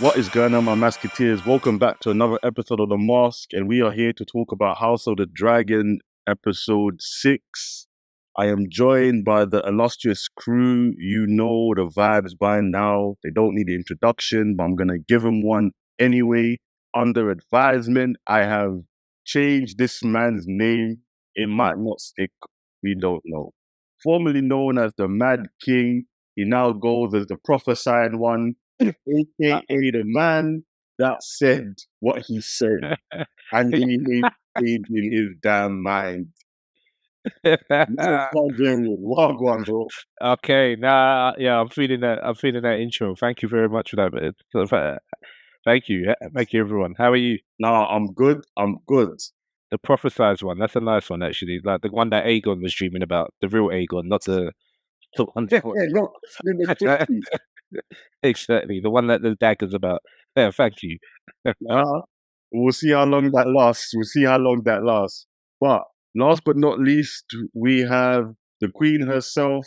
What is going on, my Masketeers? Welcome back to another episode of the M.A.S.K, and we are here to talk about House of the Dragon, episode 6. I am joined by the illustrious crew. You know the vibes by now. They don't need the introduction, but I'm going to give them one anyway. Under advisement, I have changed this man's name. It might not stick. We don't know. Formerly known as the Mad King, he now goes as the prophesied one, aka the man that said what he said, and he ain't stayed in his damn mind. Wagwan, bro. Okay, yeah, I'm feeling that. I'm feeling that intro. Thank you very much for that. Thank you, thank you, everyone. How are you? Nah, I'm good. I'm good. The prophesized one. That's a nice one, actually. Like the one that Aegon was dreaming about, the real Aegon, not the one. Yeah, no, in the 50s. Exactly, the one that the dagger's about. Yeah, thank you. We'll see how long that lasts. We'll see how long that lasts. But last but not least, we have the Queen herself,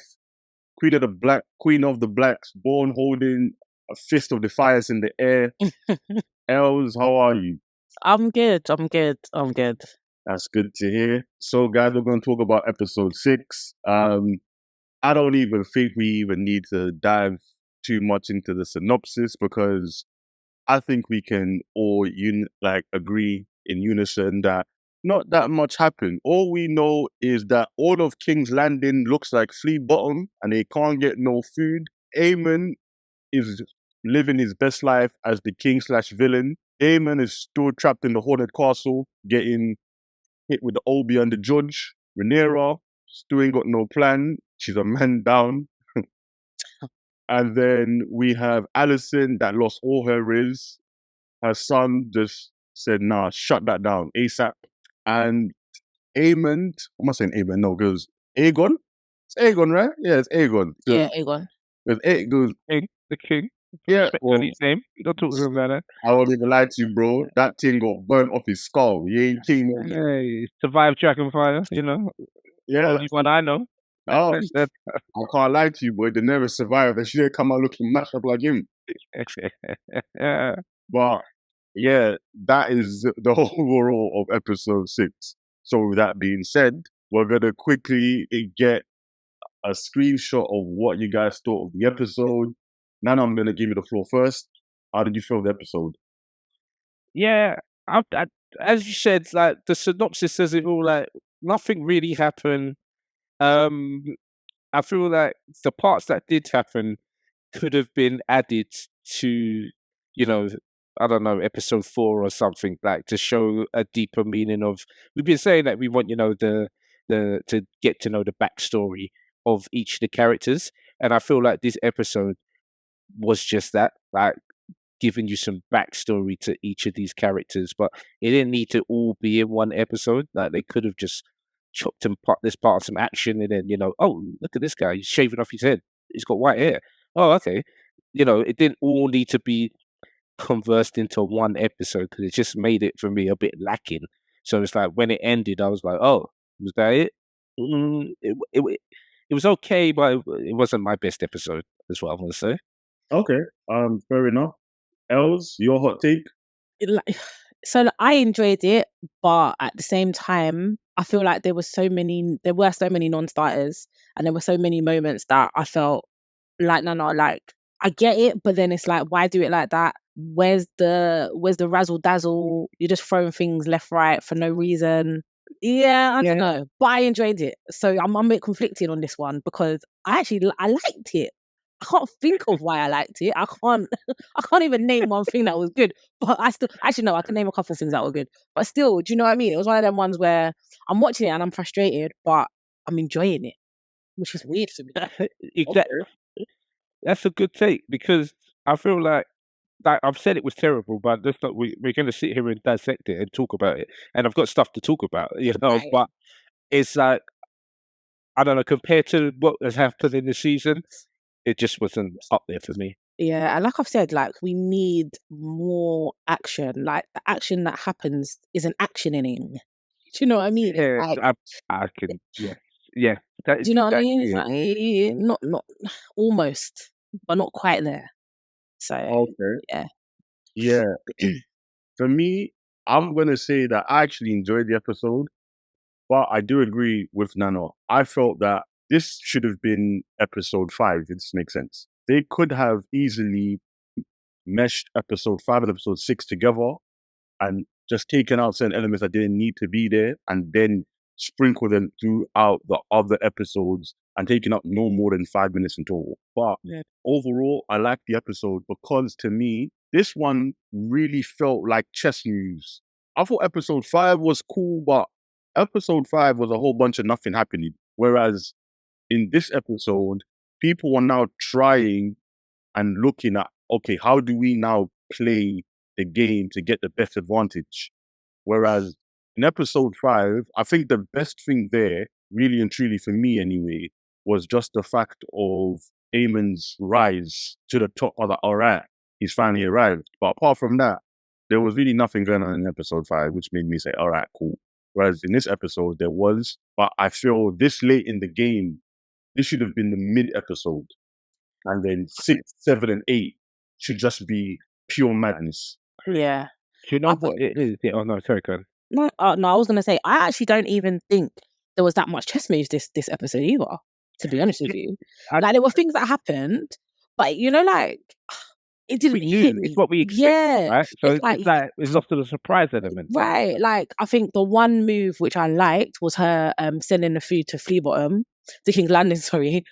Queen of the Blacks, born holding a fist of defiance in the air. Els, how are you? I'm good. I'm good. I'm good. That's good to hear. So, guys, we're going to talk about episode 6. I don't even think we even need to dive too much into the synopsis because I think we can all agree in unison that not that much happened. All we know is that all of King's Landing looks like Fleabottom and they can't get no food. Aemon is living his best life as the king/villain. Aemon is still trapped in the haunted castle, getting hit with the Obi and the judge. Rhaenyra still ain't got no plan. She's a man down. And then we have Alicent that lost all her riz. Her son just said, nah, shut that down ASAP. And Aemon, am I saying Aemon? No, goes Aegon. It's Aegon, right? Yeah, it's Aegon. Yeah, Aegon. It goes The king. Yeah, well, his name. You don't talk to him about that. I won't even lie to you, bro. That thing got burnt off his skull. He ain't king. Hey, survived Dragonfire. You know, Yeah, only one I know. oh, I can't lie to you, boy. They never survived. They should have come out looking mashed up like him. But yeah, that is the overall of episode 6. So with that being said, we're gonna quickly get a screenshot of what you guys thought of the episode. Now I'm gonna give you the floor first. How did you feel the episode? Yeah, as you said, like the synopsis says it all. Like nothing really happened. I feel like the parts that did happen could have been added to, you know, I don't know, episode 4 or something, like to show a deeper meaning of. We've been saying that we want, the to get to know the backstory of each of the characters, and I feel like this episode was just that, like giving you some backstory to each of these characters, but it didn't need to all be in one episode. Like they could have just chopped and this part of some action, and then oh, look at this guy, he's shaving off his head, he's got white hair. Oh, okay. It didn't all need to be conversed into one episode because it just made it for me a bit lacking. So it's like when it ended, I was like, oh, was that it? It was okay, but it wasn't my best episode. That's what I want to say. Okay, fair enough. Els, your hot take? So I enjoyed it, but at the same time, I feel like there were so many non-starters, and there were so many moments that I felt like, no, like I get it, but then it's like, why do it like that? Where's the razzle dazzle? You're just throwing things left, right for no reason. Yeah, I don't know, but I enjoyed it. So I'm a bit conflicted on this one because I liked it. I can't think of why I liked it. I can't even name one thing that was good. But I still I can name a couple of things that were good. But still, do you know what I mean? It was one of them ones where I'm watching it and I'm frustrated, but I'm enjoying it, which is weird for me. Exactly. That's a good take because I feel like I've said it was terrible, but that's not we're going to sit here and dissect it and talk about it, and I've got stuff to talk about, Right. But it's like I don't know, compared to what has happened in the season, it just wasn't up there for me. Yeah, and like I've said, like we need more action. Like the action that happens is an actioning. Do you know what I mean? Yeah, Like, I can, yeah. do you know what I mean? It's like, not almost, but not quite there. So Okay. yeah. Yeah. For me, I'm gonna say that I actually enjoyed the episode, but I do agree with Nano. I felt that this should have been episode 5, if this makes sense. They could have easily meshed episode 5 and episode 6 together and just taken out certain elements that didn't need to be there and then sprinkle them throughout the other episodes and taking up no more than 5 minutes in total. But Yeah. overall, I like the episode because to me, this one really felt like chess moves. I thought episode 5 was cool, but episode 5 was a whole bunch of nothing happening. Whereas in this episode, people are now trying and looking at, okay, how do we now play the game to get the best advantage? Whereas in episode 5, I think the best thing there, really and truly for me anyway, was just the fact of Eamon's rise to the top of the, all right, he's finally arrived. But apart from that, there was really nothing going on in episode 5, which made me say, all right, cool. Whereas in this episode, there was, but I feel this late in the game, this should have been the mid episode. And then 6, 7, and 8 should just be pure madness. Yeah. Do you know what it is? Oh no, sorry, Karen. No, no, I was gonna say I actually don't even think there was that much chess moves this episode either. To be honest with you, like there were things that happened, but like it didn't We knew hit me. it's what we expected, Yeah, right? So it's like it's lost to the surprise element. right. Like I think the one move which I liked was her sending the food to Fleabottom, to Kingslanding. Sorry.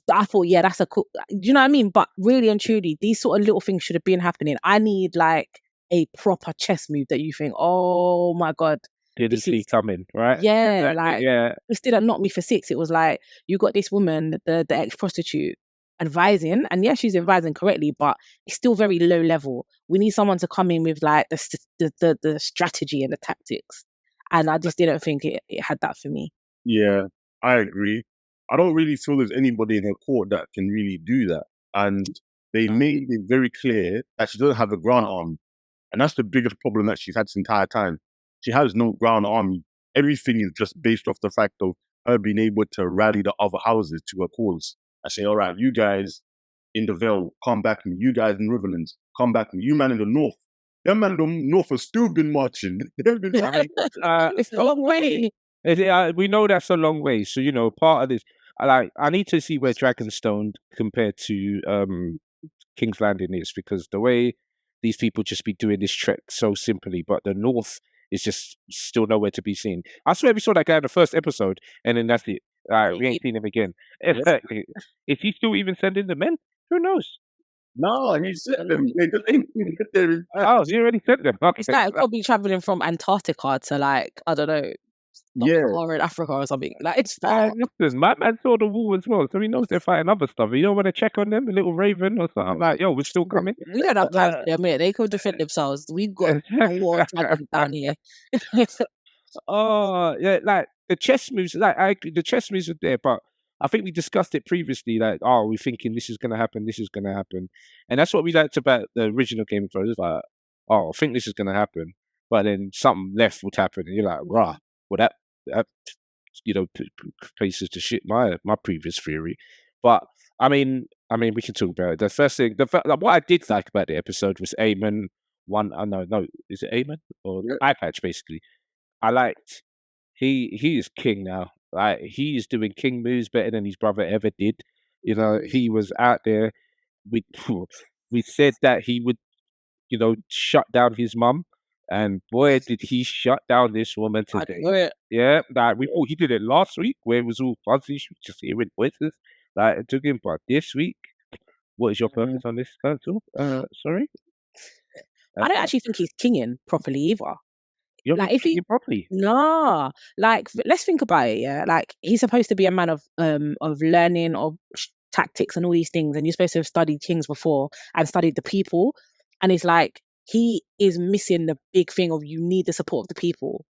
I thought, yeah, that's a cool. Do you know what I mean? But really and truly, these sort of little things should have been happening. I need like a proper chess move that you think, oh my god, Didn't this see is coming, right? yeah, like Yeah. this didn't knock me for 6. It was like you got this woman, the ex prostitute, advising, and yeah, she's advising correctly, but it's still very low level. We need someone to come in with like the strategy and the tactics, and I just didn't think it had that for me. Yeah, I agree. I don't really feel there's anybody in her court that can really do that. And they made it very clear that she doesn't have a ground army. And that's the biggest problem that she's had this entire time. She has no ground army. Everything is just based off the fact of her being able to rally the other houses to her cause. I say, all right, you guys in the Vale, come back to me. You guys in Riverlands, come back to me. You man in the North. Them man in the North have still been marching. They've been It's a long way. We know that's a long way. So part of this, I need to see where Dragonstone compared to Kingslanding is, because the way these people just be doing this trek so simply, but the North is just still nowhere to be seen. I swear we saw that guy in the first episode, and then that's it. We ain't seen him again. Is he still even sending the men? Who knows? No, he sent them. They just ain't get there. Oh, he already sent them. Okay. It's like probably traveling from Antarctica to like I don't know, Yeah. or in Africa or something. Like it's far. Listen, my man saw the wall as well, so he knows they're fighting other stuff. You don't want to check on them, a little raven or something like, yo, we're still coming. We don't have time for them, mate. They could defend themselves. We've got a war dragon down here. Oh, yeah, like the chess moves, like I agree, the chess moves are there, but I think we discussed it previously, like, oh, we're thinking this is gonna happen, this is gonna happen. And that's what we liked about the original Game of Thrones. It's like, oh, I think this is gonna happen, but then something left would happen, and you're like, rah, well that places to shit my previous theory. But I mean, we can talk about it. The first thing, like, what I did like about the episode was Eamon. No, is it Eamon or Eye Patch? Basically, I liked. He is king now. Like he is doing king moves better than his brother ever did. He was out there. We we said that he would, shut down his mum, and boy, did he shut down this woman today. Yeah, like we thought he did it last week, where it was all fuzzy. She was just hearing voices. Like it took him, but this week, what is your purpose on this council? Sorry, I don't actually think he's kinging properly either. You're Like not if he thinking properly. no, like let's think about it. Yeah, like he's supposed to be a man of learning, of tactics and all these things, and you're supposed to have studied kings before and studied the people, and it's like he is missing the big thing of you need the support of the people.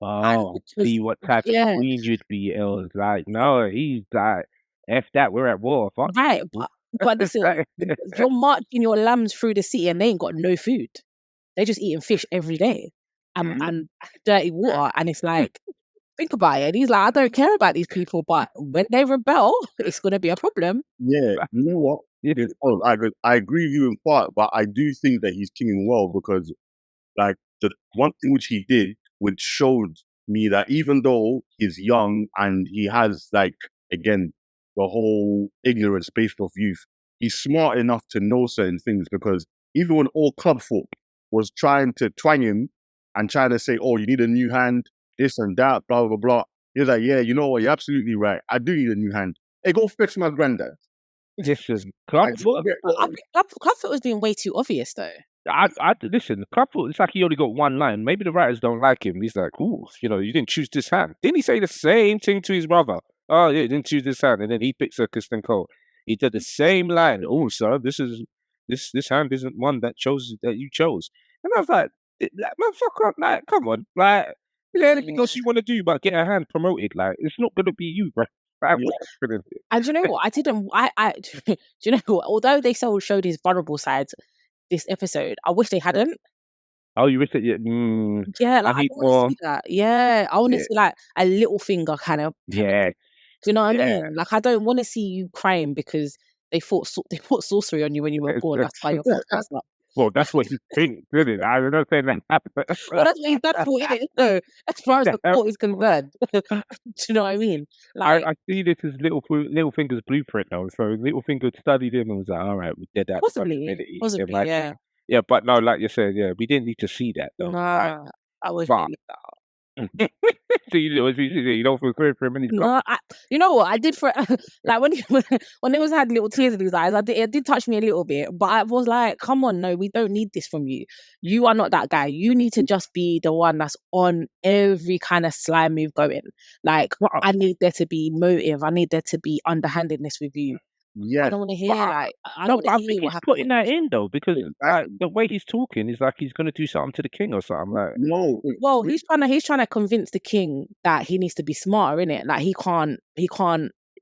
Oh, see what type of queen you'd be. It was like, no, he's like, F that, we're at war. Fuck. Right, but listen, you're marching your lambs through the city and they ain't got no food. They're just eating fish every day and dirty water. And it's like, think about it. He's like, I don't care about these people, but when they rebel, it's going to be a problem. Yeah, you know what? I agree with you in part, but I do think that he's kinging well because, like, the one thing which he did, which showed me that even though he's young and he has, like, again, the whole ignorance based off youth, he's smart enough to know certain things because even when all club folk was trying to twang him and trying to say, oh, you need a new hand, this and that, blah, blah, blah. He's like, yeah, you know what? You're absolutely right. I do need a new hand. Hey, go fetch my granddad. Listen, I Clubfoot. get- I think Clubfoot was being way too obvious though. Listen, Clubfoot. It's like he only got one line. Maybe the writers don't like him. He's like, ooh, you didn't choose this hand. Didn't he say the same thing to his brother? Oh, yeah, you didn't choose this hand, and then he picks a Kristen Cole. He did the same line. Oh, sir, this hand isn't one that you chose. And I was like, motherfucker, like, come on, like, is there anything else you want to do but get a hand promoted? Like, it's not gonna be you, bro. And do you know what? I didn't. Do you know what? Although they showed his vulnerable sides this episode, I wish they hadn't. Oh, you wish it? Yeah, like I need don't want to more. see that. Yeah, I want to Yeah. see like a little finger kind of. Yeah, Do you know what I Yeah. mean? Like I don't want to see you crying because they put sorcery on you when you were born. That's why you're fucked up. well, that's what he thinks, isn't it? I'm not saying that. Well, that's what he's done for it. No, as far as the court is concerned. Do you know what I mean? Like I see this as Littlefinger's blueprint now. So Littlefinger studied him and was like, all right, we did that. possibly, yeah. Yeah, but no, like you said, yeah, we didn't need to see that though. Nah, I wish But- they looked that up. So you don't feel sorry for him and his No, you know what I did for like when it was had little tears in his eyes. It did touch me a little bit, but I was like, "Come on, no, we don't need this from you. You are not that guy. You need to just be the one that's on every kind of sly move going. Like, I need there to be motive. I need there to be underhandedness with you. I Yeah, don't want to hear I No, don't but I want to hear think what he's happened. putting that in though, because like, the way he's talking is like he's gonna do something to the king or something. Like, no. Well, he's trying to convince the king that he needs to be smarter in it. Like he can't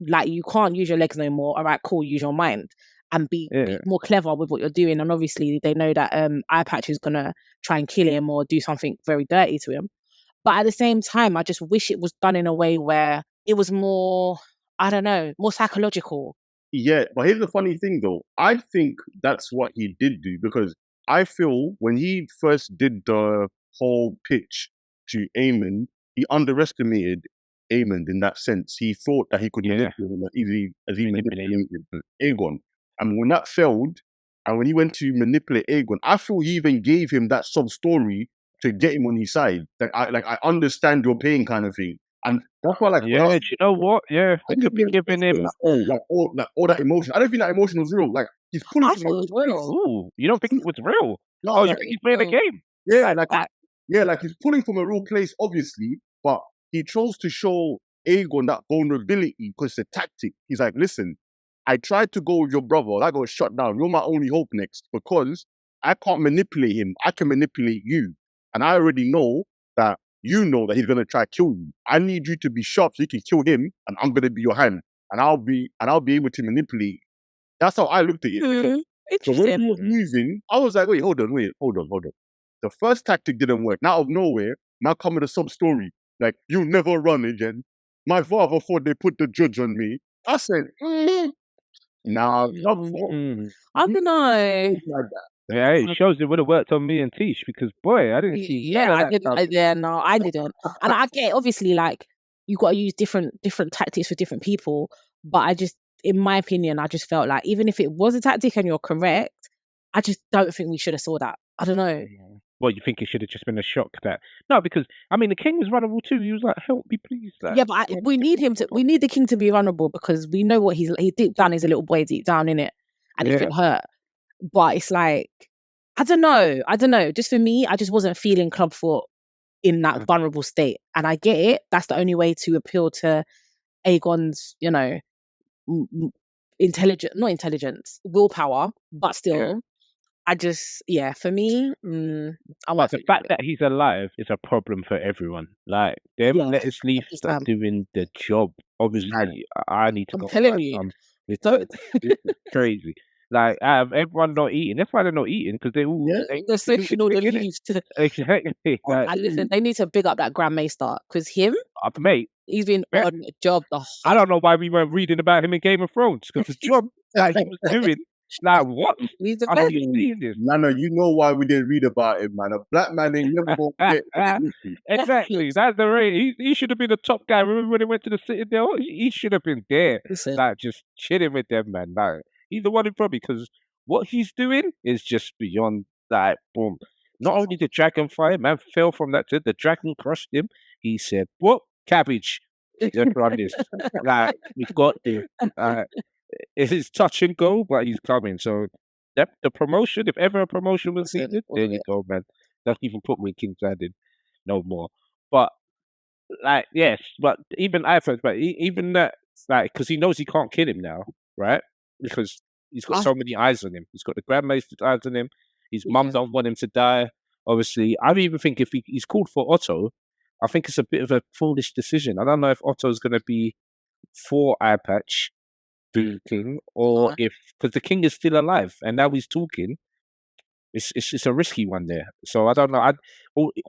like you can't use your legs no more. All right, cool, use your mind and be Yeah. more clever with what you're doing. And obviously they know that Eye Patch is gonna try and kill him or do something very dirty to him. But at the same time, I just wish it was done in a way where it was more, I don't know, more psychological. Yeah, but here's the funny thing though. I think that's what he did do because I feel when he first did the whole pitch to Eamon, he underestimated Eamon in that sense. He thought that he could Yeah. manipulate him as easily as he manipulated Aegon. And when that failed, and when he went to manipulate Aegon, I feel he even gave him that sub story to get him on his side. I understand your pain kind of thing. And that's why, Yeah, do you know what? Yeah, they could be giving him. all that emotion. I don't think that emotion was real. Like he's pulling. I thought it was real. Ooh, you don't think it was real? No, Oh, you like, think he's playing a game? yeah, like he's pulling from a real place, obviously, but he chose to show Aegon that vulnerability because it's a tactic. He's like, listen, I tried to go with your brother, that got shut down. You're my only hope next because I can't manipulate him. I can manipulate you, and I already know that. You know that he's gonna try to kill you. I need you to be sharp so you can kill him, and I'm gonna be your hand, and I'll be able to manipulate you. That's how I looked at it. So when Interesting. he was moving, I was like, wait, hold on. The first tactic didn't work. Now out of nowhere, now come with a sub story. Like, you never run again. My father thought they put the judge on me. I said, nah, I don't know. like that. Yeah, it shows it would have worked on me and Tish because boy, I didn't see. Yeah, none of I that didn't. stuff. No, I didn't. And I get obviously like you got to use different tactics for different people. But I just, in my opinion, I just felt like even if it was a tactic and you're correct, I just don't think we should have saw that. I don't know. Well, you think it should have just been a shock that no, because I mean the king was vulnerable too. He was like, "Help me, please." Like, Yeah, but we need him to. We need the king to be vulnerable because we know what he deep down is a little boy deep down in it, and he's been hurt. But it's like I don't know. Just for me, I just wasn't feeling Clubfoot in that vulnerable state, and I get it. That's the only way to appeal to Aegon's, not intelligence, willpower, but still. I just, for me, I want the fact that he's alive is a problem for everyone. Like, they haven't let us leave start doing the job. Obviously, I need to I'm go. telling you. It's crazy. Like, everyone not eating. That's why they're not eating because they all they're soaking all the leaves. Exactly. Like, Listen, they need to big up that Grand Maester because him, mate, he's been on a job the whole. I don't know why we weren't reading about him in Game of Thrones because the job like he was doing. Like what? He's the I best. keep seeing this. Nana, you know why we didn't read about it, man. A black man ain't never gonna get Exactly. That's the rate. He should have been the top guy. Remember when he went to the Citadel? He should have been there, Listen, like just chilling with them, man. Like he's the one who probably, because what he's doing is just beyond. Like boom. Not only the dragon fire, man fell from that. The dragon crushed him. He said, "What cabbage? Let's run this. Like we got this. It is touch and go, but he's coming. So that the promotion, if ever a promotion was Listen, needed, there you go, man. Don't even put me in Kingslanding no more. But like, yes, but even even that, like, because he knows he can't kill him now, right? Because he's got I- so many eyes on him. He's got the Grand Master's eyes on him. His mum don't want him to die. Obviously, I even think if he's called for Otto, I think it's a bit of a foolish decision. I don't know if Otto's going to be for Eye Patch, the king, or if, because the king is still alive and now he's talking. It's a risky one there. So I don't know.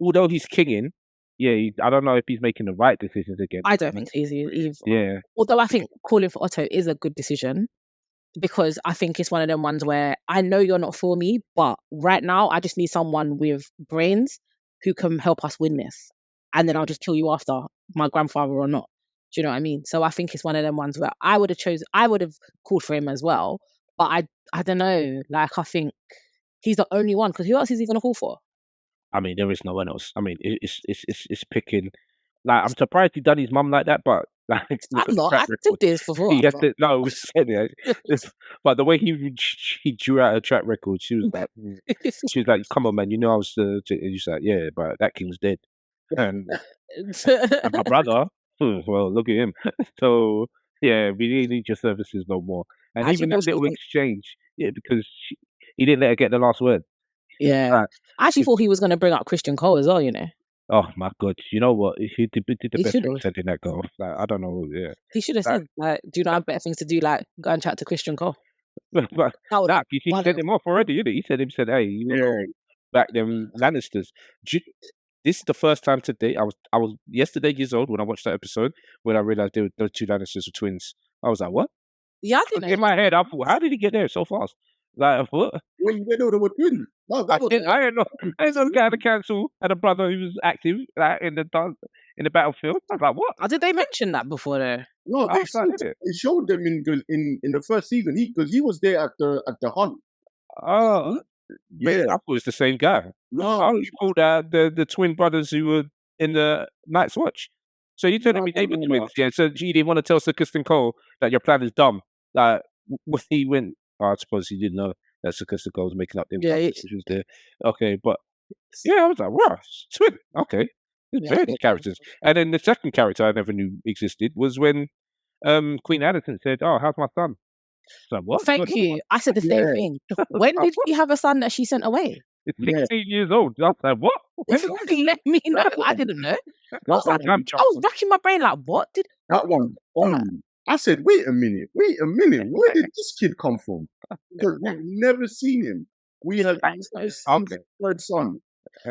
Although he's kinging, yeah, I don't know if he's making the right decisions again. I don't think he's either. Yeah, Although I think calling for Otto is a good decision, because I think it's one of them ones where I know you're not for me, but right now I just need someone with brains who can help us win this. And then I'll just kill you after, my grandfather or not. Do you know what I mean? So I think it's one of them ones where I would have called for him as well. But I don't know. Like, I think he's the only one, because who else is he gonna call for? I mean, there is no one else. I mean, it's picking. Like, I'm surprised he done his mum like that, but like, look I'm at the not. track I did record. this for He real. has to, no, it was said it. But the way he drew out a track record, she was like, she was like, "Come on, man, you know I was." He's like, "Yeah, but that king's dead," and my brother, well, look at him. So yeah, we didn't need your services no more. And Actually, even that thought she little was exchange, yeah, because he didn't let her get the last word. Yeah. Like, I actually thought he was gonna bring up Christian Cole as well, you know. oh my god, you know what? He did the He best should thing have. sending that girl. Like, I don't know, yeah. He should have Like, said, like, do you not have better things to do? Like, go and chat to Christian Cole. but That would nah, he one sent of- him off already, didn't he? He said, "Hey, you know, back them Lannisters." This is the first time today. I was yesterday years old when I watched that episode, when I realized those two Lannisters were twins. I was like, what? Yeah, I didn't know. In my head, I thought, how did he get there so fast? Like, what? Well, you didn't know they were twins. No, I didn't know. I didn't know the guy at the council had a brother who was active, like, in the battlefield. I was like, what? Oh, did they mention that before though? No, I was like, did it? they showed them in the first season. Because he was there at the hunt. Oh, Yeah. I thought it was the same guy. No, I was called the twin brothers who were in the Night's Watch. So you telling me they were twins? Yeah. So you didn't want to tell Sir Kristen Cole that your plan is dumb. Like, what he went? Oh, I suppose he didn't know that Sir Kristen Cole was making up them. Yeah, She was there. Okay, but yeah, I was like, wow, it's twin. Okay, it's Yeah. various characters. And then the second character I never knew existed was when Queen Addison said, "Oh, how's my son?" So what? Thank you. I said the same Yeah. thing. When did she have a son that she sent away? It's Yeah. 16 years old. I was like, what? When did Fucking let me know. I didn't know. I was like, I'm I was racking my brain like, what did? that one. I said, wait a minute. Where did this kid come from? Because we've never seen him. We have never seen Okay. the third son.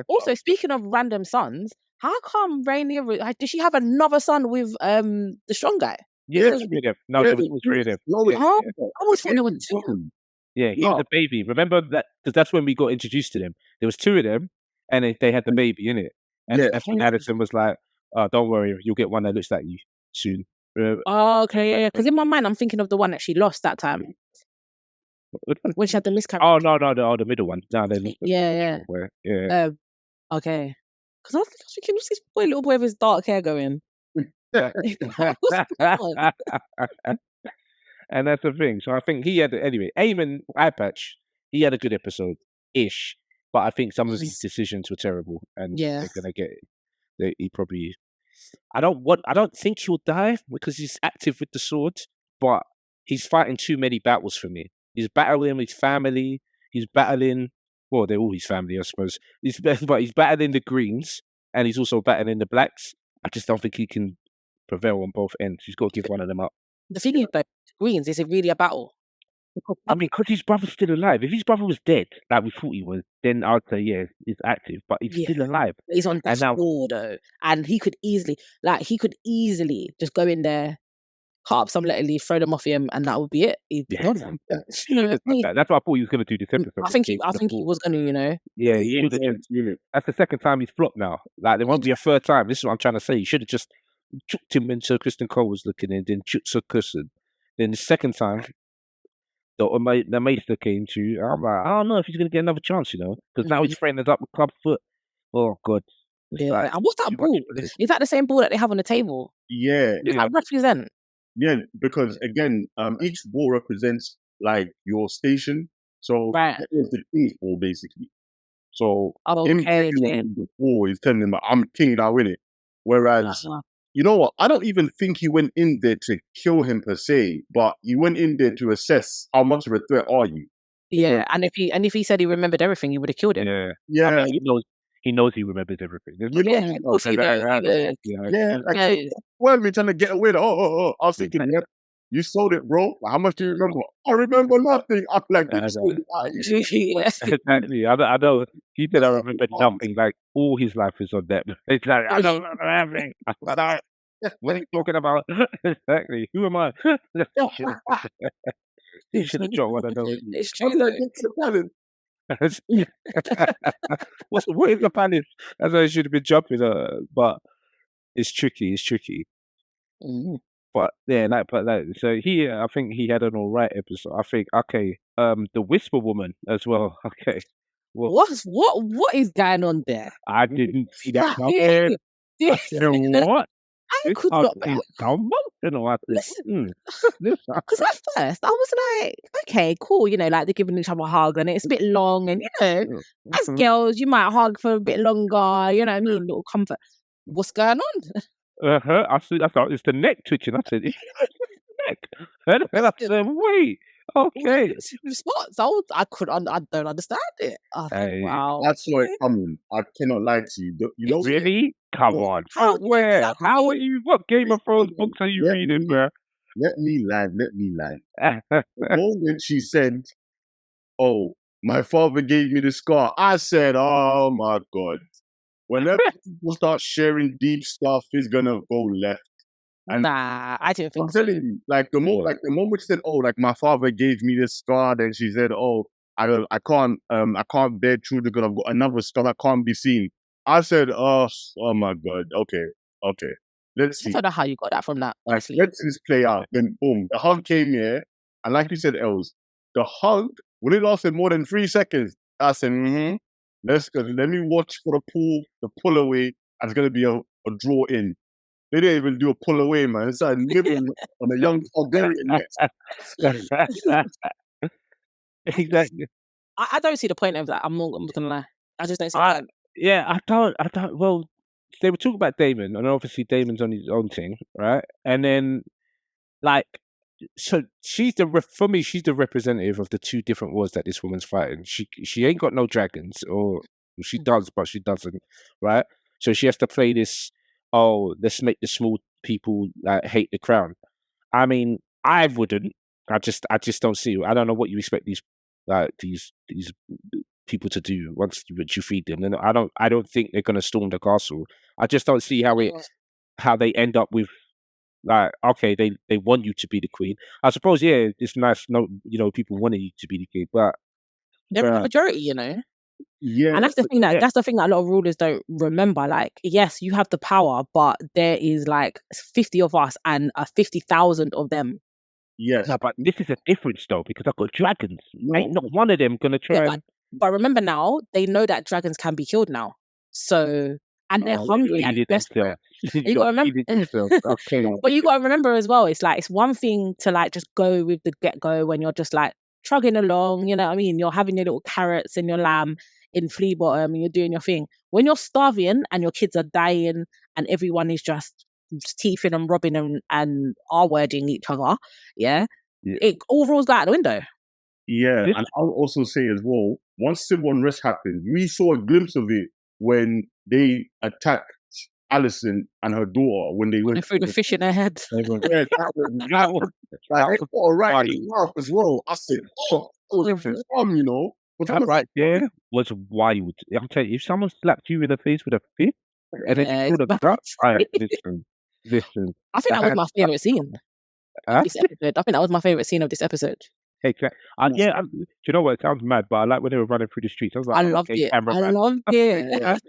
Also, speaking of random sons, how come Rainier? Did she have another son with the strong guy? Yeah, Yeah. three of them. No, Yeah, there was three of them. No, Yeah, Oh, yeah. I always thought there were two. Yeah, he was a baby. Remember that? Because that's when we got introduced to them. There was two of them, and they had the baby in it. And Yeah. that's when Addison was like, "Oh, don't worry, you'll get one that looks like you soon." Oh, okay, yeah. Because in my mind, I'm thinking of the one that she lost that time when she had the miscarriage. Oh no, the middle one. No, they looked Yeah. yeah. Okay. Because I was thinking, what's this little boy with his dark hair going? And that's the thing. So I think he had anyway. Eamon Eye Patch, he had a good episode ish, but I think some of his decisions were terrible, and Yeah. they're gonna get. He probably. I don't think he'll die because he's active with the sword, but he's fighting too many battles for me. He's battling his family. He's battling. Well, they're all his family, I suppose. But he's battling the Greens, and he's also battling the Blacks. I just don't think he can prevail on both ends. He's got to give one of them up. The thing is, though, Greens, is it really a battle? I mean, because his brother's still alive. If his brother was dead, like we thought he was, then I'd say, yeah, he's active. But he's still alive. He's on And now- death's door, though, and he could easily just go in there, cut up some letter leaf, throw them off him, and that would be it. He'd be gone. That's what I thought he was going to do this episode. I think he was going to, you know. Yeah, he should have. That's the second time he's flopped now. Like, there won't be a third time. This is what I'm trying to say. He should have just chucked him when Sir Kristen Cole was looking in, then chucked Sir Kristen. Then the second time, the M.A.S.K came to, I'm like, I don't know if he's going to get another chance, you know, because now he's friended up with Clubfoot. Oh, God. Yeah. Like, and what's that ball? Is that the same ball that they have on the table? Yeah. Does that represent? Yeah, because again, each ball represents like your station. So right. That is the king's ball basically. So him before he's telling him I'm king now, innit? Whereas you know what? I don't even think he went in there to kill him per se, but he went in there to assess how much of a threat are you. Yeah, and if he said he remembered everything, he would have killed him. Yeah. I mean, he knows he remembers everything. Well, me trying to get away. I was thinking, you sold it, bro. How much do you remember? I remember nothing. I'm like, exactly. I know. He said I remember nothing. Like, all his life is on that. It's like, I don't remember everything. What are you talking about? Exactly. Who am I? He should have dropped one of those. It's true. What is the palace? That's why it should have been jumping. But it's tricky. It's tricky. Mm-hmm. But yeah, so I think he had an alright episode. I think the Whisper Woman as well. Okay, what is going on there? I didn't see that. I said, what? I could not. Listen, because at first I was like, okay, cool, you know, like they're giving each other a hug and it's a bit long, and you know, as girls, you might hug for a bit longer, you know what I mean, little comfort. What's going on? I thought it's the neck twitching. I said, it's the neck. And I said, wait, okay. Spots. I don't understand it. Wow. I saw it coming. I cannot lie to you. You know, really? Come on. Where? How are you? What Game of Thrones books are you reading, bro? Let me land. The moment she said, "Oh, my father gave me the scar," I said, "Oh my God." Whenever people start sharing deep stuff, it's gonna go left. And I didn't think. I'm telling you, like the moment she said, "Oh, like my father gave me this scar," then she said, "Oh, I can't bear children because I've got another scar that can't be seen." I said, "Oh my God, okay, let's see." I don't know how you got that from that. Like, let's see this play out. Then boom, the hug came here, and like you said, Els, the hug it lasted more than 3 seconds. I said, let me watch for the pull away, and it's gonna be a draw in. They didn't even do a pull away, man. It's like nibbling on a young Targaryen. Exactly. I don't see the point of that. I'm not gonna lie. I just don't see that. Yeah, I don't. Well, they were talking about Damon, and obviously Damon's on his own thing, right? And then, like, so for me, she's the representative of the two different wars that this woman's fighting. She ain't got no dragons, or she does, but she doesn't, right? So she has to play this. Oh, let's make the small people hate the crown. I mean, I wouldn't. I just don't see. I don't know what you expect these people to do once you feed them. And I don't think they're gonna storm the castle. I just don't see how they end up with. Like, okay, they want you to be the queen. I suppose, yeah, it's nice. No, you know, people wanted you to be the king, but they're the majority, you know. Yeah, and that's the thing that a lot of rulers don't remember. Like, yes, you have the power, but there is like 50 of us and 50,000 of them. Yes, no, but this is a difference though, because I've got dragons. Ain't not one of them gonna try. But remember now, they know that dragons can be killed now. So. And they're hungry and desperate. You gotta remember, but you gotta remember as well. It's like, it's one thing to like just go with the get go when you're just like trugging along. You know what I mean? You're having your little carrots and your lamb in Fleabottom, and you're doing your thing. When you're starving and your kids are dying and everyone is just teething and robbing and R-wording each other, it all rolls out the window. Yeah, and I'll also say as well, once Civil Unrest happened, we saw a glimpse of it when they attacked Alison and her daughter when they went threw the fish in her head. That was like, all right as well. I said, you know. That right there was wild. I'm telling you, if someone slapped you in the face with a fish and then you threw the gut, listen. I think that was my favourite scene. Huh? This episode, I think that was my favorite scene of this episode. Exactly. Do you know what? It sounds mad, but I like when they were running through the streets. I was like, I loved okay, it. I cameraman. loved it.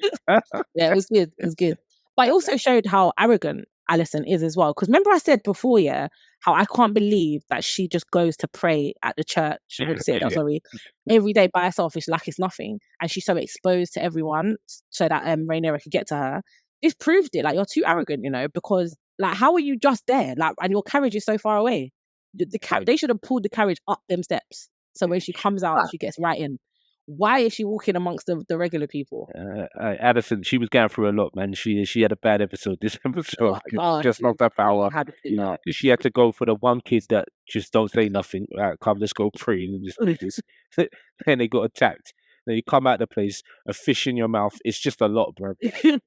Yeah, it was good. It was good. But it also showed how arrogant Alison is as well. Because remember I said before, yeah, how I can't believe that she just goes to pray at the church, or the citadel, sorry, every day by herself. It's like it's nothing. And she's so exposed to everyone so that Rhaenyra could get to her. This proved it. Like, you're too arrogant, you know, because like, how are you just there? Like, and your carriage is so far away. They should have pulled the carriage up them steps. So when she comes out, she gets right in. Why is she walking amongst the regular people? Addison, she was going through a lot, man. She had a bad episode this episode. God, Just lost her power. had to She had to go for the one kid that just don't say nothing. Right, come, let's go pray. And just, then they got attacked. Then you come out of the place, a fish in your mouth. It's just a lot, bro.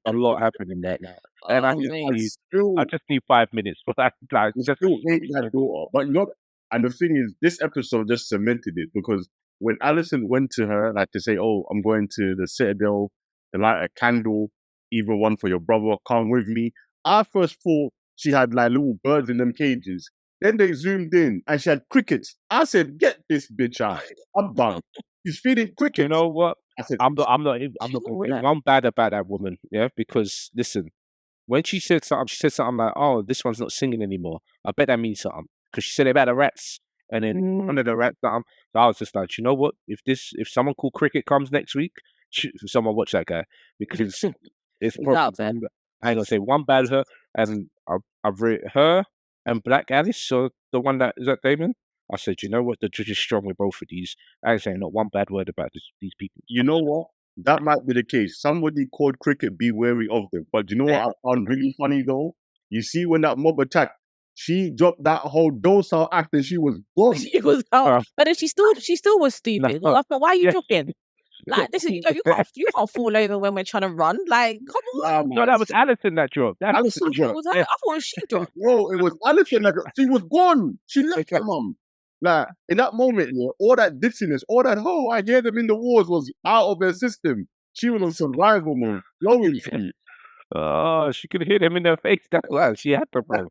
A lot happening there now. And I just need 5 minutes for that. Like, just still hate that daughter. But you know, and the thing is, this episode just cemented it, because when Alison went to her, like, to say, "Oh, I'm going to the Citadel to light a candle, either one for your brother, come with me," I first thought she had like little birds in them cages. Then they zoomed in and she had crickets. I said, "Get this bitch out! I'm done. She's feeding crickets." You know what? I said, I'm not I'm bad about that woman, yeah, because listen, when she said something like, "Oh, this one's not singing anymore." I bet that means something, because she said about the rats, and then one of the rats. So I was just like, you know what? If someone called Cricket comes next week, someone watch that guy, because it's probably, I ain't gonna say one bad her, and I've read her and Black Alice, so the one that is that Damon. I said, you know what? The judge is strong with both of these. I ain't saying not one bad word about these people. you know what? That might be the case. Somebody called Cricket, be wary of them. But you know what I found really funny though? You see, when that mob attacked, she dropped that whole docile act and she was gone. She was out. But then she still was stupid. No. I thought, why are you dropping? Like, this is, you can't fall over when we're trying to run. Like, come on. No, that was Alison that dropped. Alison dropped. I thought it was she dropped. No, it was Alison that dropped. She was gone. She left her mum. Like, in that moment, yeah, all that ditziness, all that, "Oh, I hear them in the wars," was out of her system. She was on survival mode. Flowing free. Oh, she could hit him in the face. That's why she had to, bro.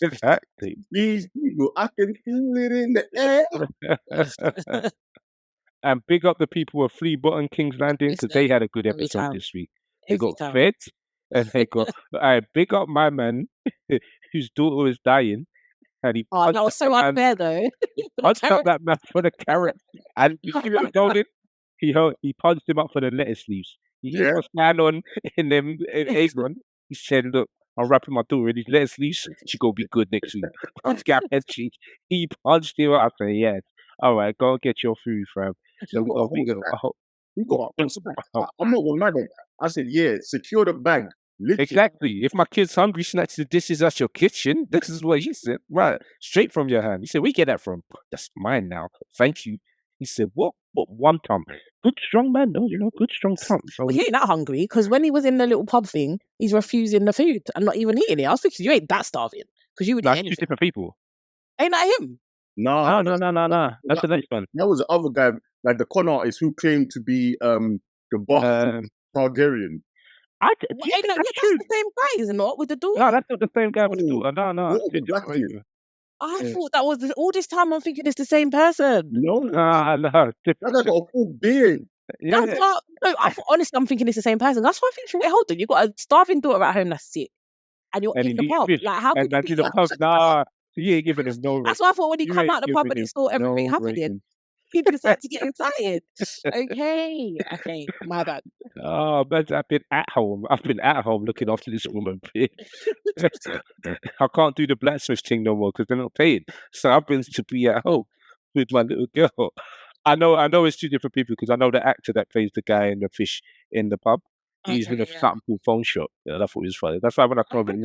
Exactly. These people, I can feel it in the air. And big up the people of Fleabottom, Kingslanding, because they had a good episode this week. They got fed, and they got. Big up my man, whose daughter was dying, and he. Oh, that was so unfair, though. Punched up that man for the carrot, and you see what golden. He punched him up for the lettuce leaves. He was stand on in them apron. He said, "Look, I'm wrapping my daughter in these lettuce leaves. She gonna be good next week." He punched him up. I said, "Yes, all right, go and get your food, fam." I'm not gonna lie. I said, "Yeah, secure the bag." Literally. Exactly. If my kid's hungry, snatch the dishes at your kitchen. This is what he said. Right, straight from your hand. He said, "Where you get that from?" "That's mine now. Thank you." He said, "What? One tongue? Good strong man, though. You know, good strong tongue." So he ain't that hungry, because when he was in the little pub thing, he's refusing the food and not even eating it. I was thinking, you ain't that starving, because you would eat anything. 2 different people. Ain't that him? No. That's the next one. That was the other guy, like the con artist who claimed to be the boss Targaryen. That's the same guy, isn't it? With the daughter. No, that's not the same guy with the daughter. No. I thought that was all this time. I'm thinking it's the same person. No. That guy got a full beard. Yeah. Honestly, I'm thinking it's the same person. That's why I think, wait, hold on, you got a starving daughter at home that's sick, and you're in the pub. Like, how could you do that? Nah, you ain't giving him no. That's why I thought when he come out the pub and he saw everything happening, he decided to get excited. Okay, my bad. Oh, man, I've been at home looking after this woman. I can't do the blacksmith thing no more because they're not paying. So I've been to be at home with my little girl. I know it's 2 different people, because I know the actor that plays the guy in the fish in the pub. He's in something called Phone Shop. Yeah, I thought it was funny. That's why when I saw him,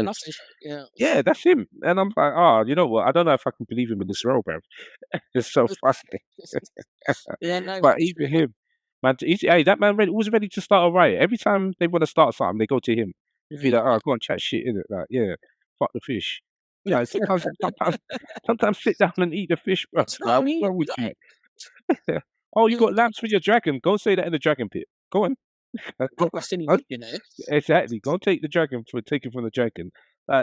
yeah, that's him. And I'm like, oh, you know what? I don't know if I can believe him in this role, bro. It's so funny. But even him, man, that man was ready to start a riot. Every time they want to start something, they go to him. Be like, "Oh, go on, chat shit, innit? Like, yeah, fuck the fish." You know, sometimes sit down and eat the fish, bro. Oh, you got lamps for your dragon? Go say that in the dragon pit. Go on. Exactly. Go take the dragon take it from the dragon.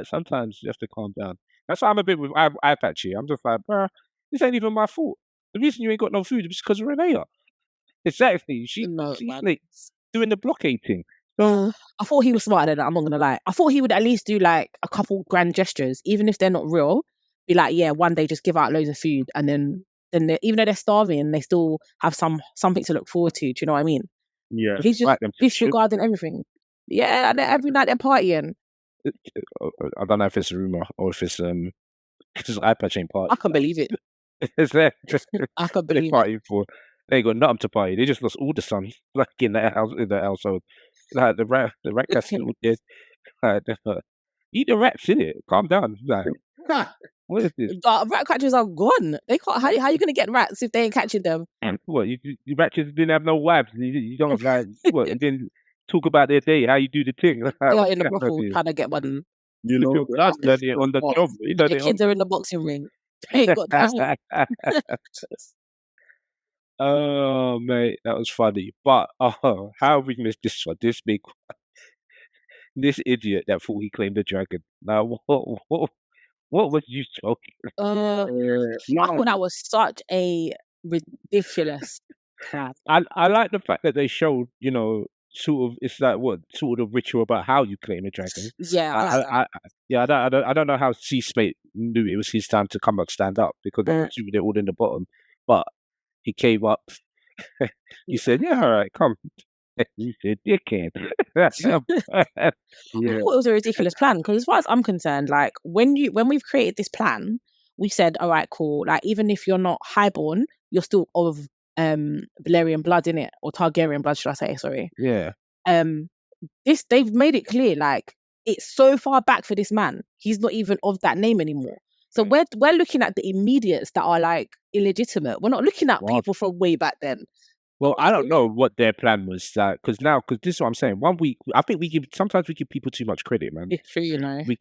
Sometimes you have to calm down. That's why I'm a bit with eye patchy. I'm just like, bruh, this ain't even my fault. The reason you ain't got no food is because of Renea. Exactly. She's man. like doing the blockade thing. So I thought he was smarter than that. I'm not gonna lie. I thought he would at least do like a couple grand gestures, even if they're not real. Be like, yeah, one day just give out loads of food, and then even though they're starving, they still have something to look forward to. Do you know what I mean? Yeah. He's just like them to shoot. disregarding everything. Yeah, and every night they're partying. I don't know if it's a rumor or if it's because eye patch ain't party. I can believe it. It's there. I can They're believe it. partying for. They ain't got nothing to party. They just lost all the sun, like in that household. Like the rat cat's still dead. Like, eat the rats, innit? Calm down. Like, what is this? Rat catchers are gone. They can't. How are you gonna get rats if they ain't catching them? What you rats didn't have no wives. You don't like what? And then talk about their day, how you do the thing. Like, They are in the brothel trying to get one. You know, that's on the job. You know, The kids are in the boxing ring. They ain't got time. Oh mate, that was funny. But how have we missed this one? This big, this idiot that thought he claimed the dragon. Now what was you talking? I thought that was such a ridiculous plan. I like the fact that they showed, you know, sort of it's like what sort of ritual about how you claim a dragon. Yeah, I like that. I don't know how C-Spate knew it was his time to come up stand up because they're all in the bottom, but he came up. He said, "Yeah, all right, come." He said, "You can." I thought it was a ridiculous plan because, as far as I'm concerned, like when we've created this plan, we said, "All right, cool." Like even if you're not highborn, you're still of Valerian blood in it, or Targaryen blood, should I say? Sorry. Yeah. They've made it clear, like it's so far back for this man. He's not even of that name anymore. So we're looking at the immediates that are like illegitimate. We're not looking at people from way back then. Well, I don't know what their plan was, because this is what I'm saying. 1 week, I think sometimes we give people too much credit, man. It's true, you know. We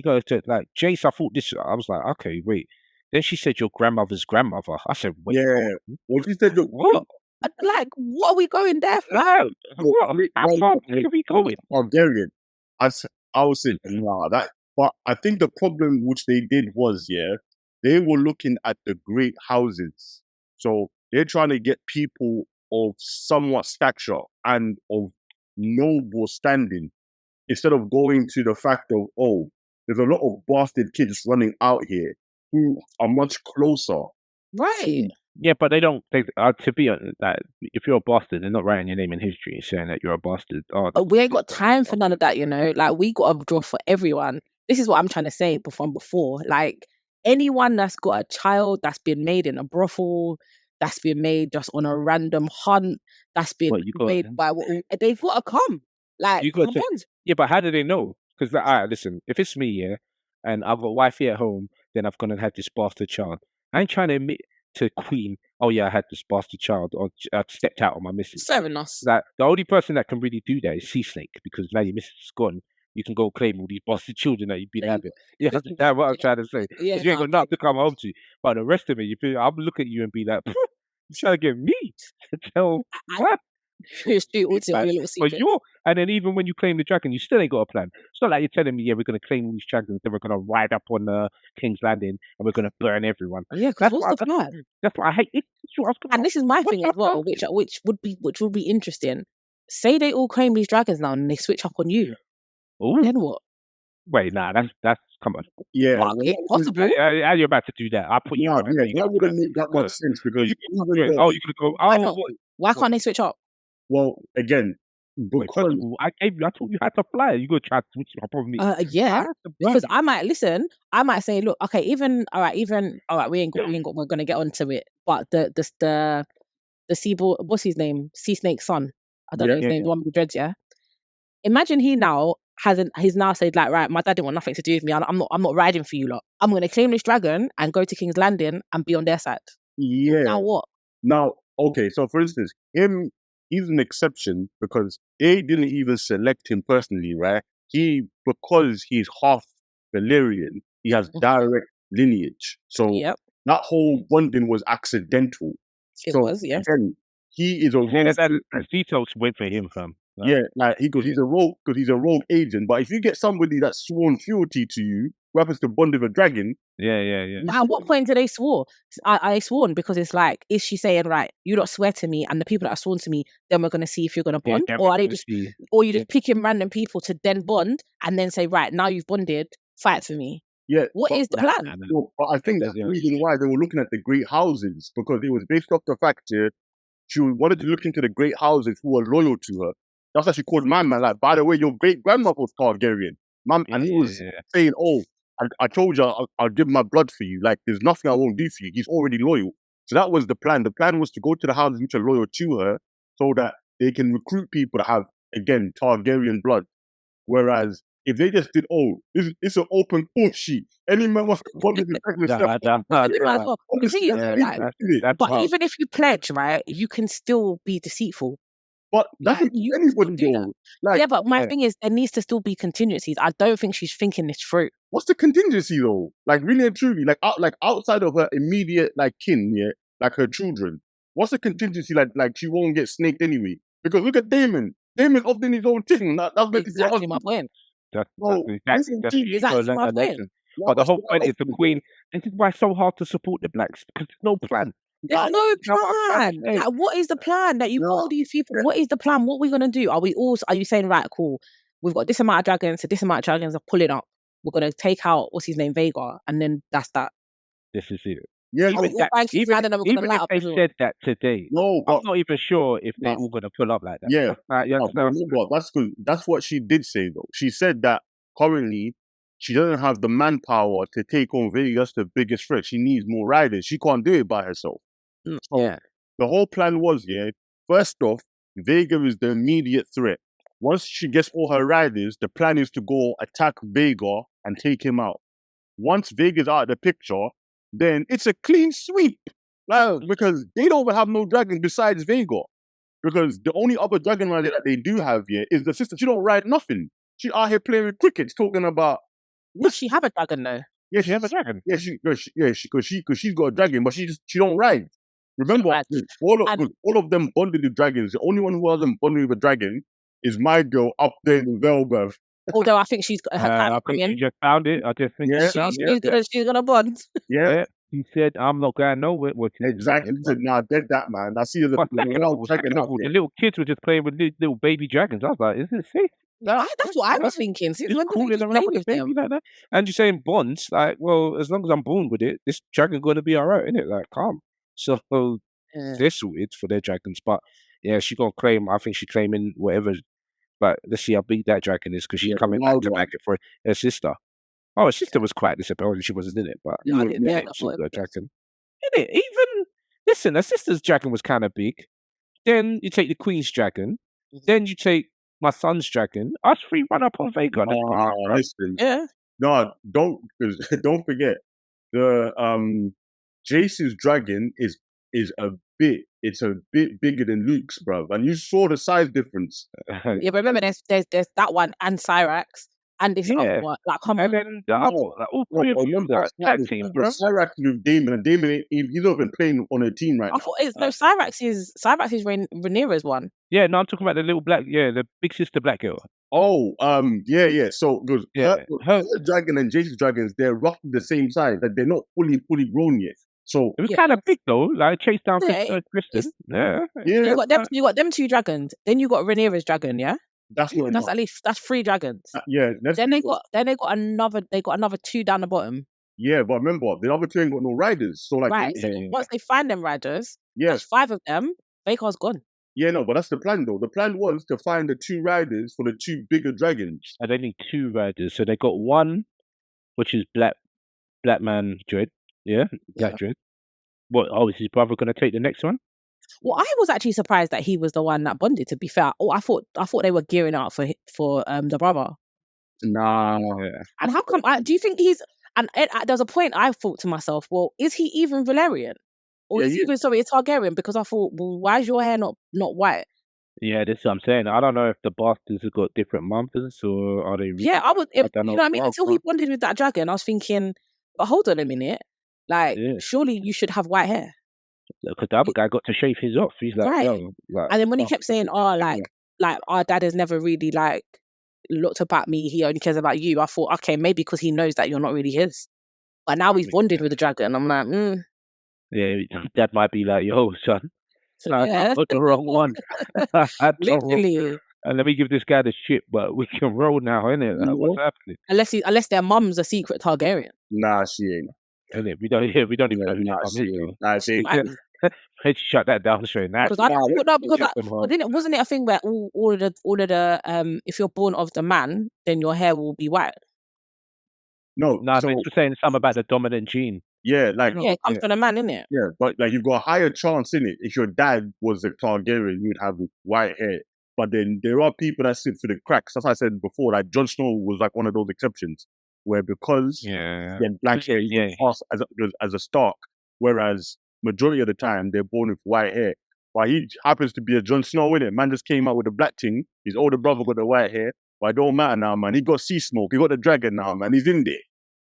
go to like Jace. I thought this. I was like, okay, wait. Then she said your grandmother's grandmother. I said, wait. Yeah. Well, she said, what? Like, what are we going there for? No. How far are we going? Bulgarian. I was saying, nah, that. But I think the problem which they did was, they were looking at the great houses. So they're trying to get people of somewhat stature and of noble standing instead of going to the fact of, oh, there's a lot of bastard kids running out here who are much closer. Right. Yeah, but they don't. To be honest, that if you're a bastard, they're not writing your name in history saying that you're a bastard. We ain't got time for none of that, you know. Like we got to draw for everyone. This is what I'm trying to say before. Like anyone that's got a child that's been made in a brothel, that's been made just on a random hunt, that's been made by they've got to come. Like, come on. Yeah, but how do they know? Because all right, listen, if it's me, and I've got wifey at home, then I've gone and had this bastard child. I ain't trying to admit to Queen, oh yeah, I had this bastard child, or I stepped out on my missus. Fair enough. Like the only person that can really do that is Sea-Snake, because now your missus is gone. You can go claim all these bastard children that you've been having. Yeah, that's what I'm trying to say. Yeah, you ain't got nothing to come home to. But the rest of it, I'm look at you and be like, you're trying to get me to tell what? And then even when you claim the dragon, you still ain't got a plan. It's not like you're telling me, yeah, we're going to claim all these dragons, then we're going to ride up on King's Landing and we're going to burn everyone. Yeah, because what's the plan? That's what I hate. And this is my thing as well, which would be interesting. Say they all claim these dragons now and they switch up on you. Ooh. Then what? Wait, nah, that's come on. Yeah, possible. How you about to do that? I'll put you. That wouldn't make that much sense because you could go. Why can't they switch up? Well, again, because I told you how to fly. You go try to switch up on me. Yeah, because I might say, look, okay, all right, we're gonna get onto it. But the seaboard, what's his name? Sea-Snake's son. I don't know his name. The one with the dreads. Yeah. Imagine he's now said like, right, my dad didn't want nothing to do with me. I'm not riding for you lot. I'm gonna claim this dragon and go to King's Landing and be on their side. Yeah. Now what? Now, okay, so for instance, he's an exception because they didn't even select him personally, right? Because he's half Valyrian, he has direct lineage. So that whole bonding was accidental. It was, yeah. Again, he is a details went for him, fam. No. Yeah, like he's a rogue agent. But if you get somebody that's sworn fealty to you, who happens to bond with a dragon, Yeah. But at what point do they swore? Are they sworn? Because it's like, is she saying, right, you don't swear to me, and the people that are sworn to me, then we're gonna see if you're gonna Yeah, bond, then or we're are they gonna just, see. or you just picking random people to then bond and then say, right, now you've bonded, fight for me. yeah. What is the plan? Well, but I think that's the reason why they were looking at the great houses, because it was based off the fact that she wanted to look into the great houses who were loyal to her. That's why she called my man, like, by the way, your great grandmother was Targaryen. And he was saying, oh, I told you I'll give my blood for you. Like, there's nothing I won't do for you. He's already loyal. So that was the plan. The plan was to go to the houses which are loyal to her so that they can recruit people that have, again, Targaryen blood. Whereas if they just did, it's an open call sheet. Any man wants to bond with the But even if you pledge, right, you can still be deceitful. But that's Like, anybody do though. that. Like, Yeah, but my thing is, there needs to still be contingencies. I don't think she's thinking this through. what's the contingency though? Like, really and truly, like outside of her immediate like kin, yeah, like her children. What's the contingency? Like she won't get snaked anyway. Because look at Damon. Damon's often his own thing. That's Exactly my point. That's Exactly my point. But the whole point is the queen. This is why it's so hard to support the blacks, because there's no plan. There's no plan. Like, what is the plan that you got all these people? What is the plan? What are we gonna do? Are you saying, right, cool, we've got this amount of dragons, so this amount of dragons are pulling up. We're gonna take out what's his name, Vega, and then that's that. This is it. Yeah, even if they said that today, I'm not even sure if they're all gonna pull up like that. Yeah, that's what she did say though. She said that currently she doesn't have the manpower to take on Vega. That's the biggest threat. She needs more riders. She can't do it by herself. So the whole plan was, first off, Vega is the immediate threat. Once she gets all her riders, the plan is to go attack Vega and take him out. Once Vega's out of the picture, then it's a clean sweep. Because they don't even have no dragons besides Vega. Because the only other dragon rider that they do have here is the sister. She don't ride nothing. She out here playing with cricket, talking about. Does she have a dragon though? Yeah, she have a dragon. Yeah, because she's got a dragon, but she don't ride. Remember, all of them bonded with dragons. The only one who hasn't bonded with a dragon is my girl up there in Velberth. Although I think she's got her I think she just found it. I just think she's gonna bond. Yeah. He said, "I'm not going nowhere." Exactly. He said, "Nah, dead that man." I see the little kids were just playing with little baby dragons. I was like, "Isn't it safe?" That's what I was thinking. Since when did they play with them? Like that? And you're saying bonds, like, well, as long as I'm born with it, this dragon gonna be alright, isn't it? Like, calm. So they're sorted for their dragons, but yeah, she gonna claim. I think she's claiming whatever. But let's see how big that dragon is, because she's coming back to market for her sister. Oh, her sister was quite disappointed she wasn't in it, but I didn't know she's got a dragon. In it, even listen, her sister's dragon was kind of big. Then you take the queen's dragon. Then you take my son's dragon. Us three run up on Vega. Listen. Yeah. No, don't forget the Jace's dragon is a bit bigger than Luke's, bruv. And you saw the size difference. Yeah, but remember there's that one and Cyrax and this other one. Like, come on. And then the other one, like, all three of them remember tag team, bro. Cyrax with Damon, and Damon he's not even playing on a team right now. I thought Cyrax is Rhaenyra's one. Yeah, no, I'm talking about the little black, the big sister black girl. Oh, yeah. So good. Her dragon and Jason's dragons, they're roughly the same size. Like, they're not fully grown yet. So it was kind of big though. Like chase down Kristen. Yeah. You got them two dragons. Then you got Rhaenyra's dragon. Yeah. That's at least 3 dragons. Then they got another 2 down the bottom. Yeah, but remember, the other 2 ain't got no riders. So like, once they find them riders, there's 5 of them. Vhagar's gone. Yeah, no, but that's the plan though. The plan was to find the 2 riders for the 2 bigger dragons. And they need 2 riders, so they got one, which is Black Man Dread. Yeah, Black Dread. What? Oh, is his brother going to take the next one? Well, I was actually surprised that he was the one that bonded. To be fair, I thought they were gearing up for the brother. Nah. And how come? Do you think he's? And there's a point I thought to myself, well, is he even Valerian, or is he even a Targaryen? Because I thought, well, why is your hair not white? Yeah, that's what I'm saying. I don't know if the bastards have got different mothers or are they? Yeah, I don't know. You know what I mean? Until he bonded with that dragon, I was thinking, but hold on a minute. Like, surely you should have white hair. Because the other guy got to shave his off. He's like, and then when he kept saying, like our dad has never really like looked up at me. He only cares about you. I thought, okay, maybe because he knows that you're not really his. But now he's bonded with the dragon. I'm like, Yeah, Dad might be like, yo, son, I yeah, got the wrong one. I had the wrong. literally. And let me give this guy the shit, but we can roll now, innit? Like, what's happening? Unless their mum's a secret Targaryen. Nah, she ain't. Innit? We don't even know who Nah, that she is. ain't. Nah, she ain't. Let's shut that down straight now. Because wasn't it a thing where all of the if you're born of the man, then your hair will be white. No, No, so it's saying something about the dominant gene. yeah, like Yeah, it comes from the man, innit? yeah, but like you've got a higher chance in it. If your dad was a Targaryen, you'd have white hair. But then there are people that slip through the cracks. As I said before, like Jon Snow was like one of those exceptions, where because he had black hair, he can pass as a Stark, whereas majority of the time they're born with white hair. But he happens to be a Jon Snow, innit? Man just came out with a black thing. His older brother got the white hair. But it don't matter now, man. He got sea smoke. He got the dragon now, man. He's in there.